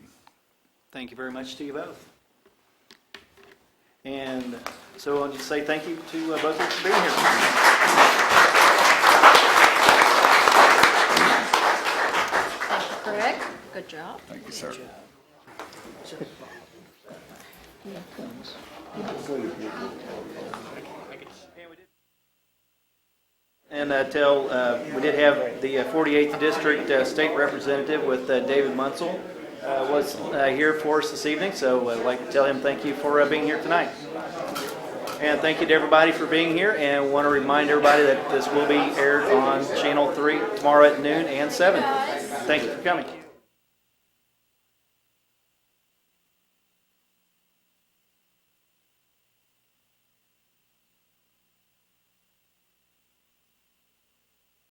Thank you very much to you both. And so I'll just say thank you to both of you for being here. Thank you, Craig. Good job. Thank you, sir. And we did have the 48th District State Representative with David Munsell was here for us this evening, so I'd like to tell him thank you for being here tonight. And thank you to everybody for being here, and want to remind everybody that this will be aired on Channel 3 tomorrow at noon and 7. Thank you for coming.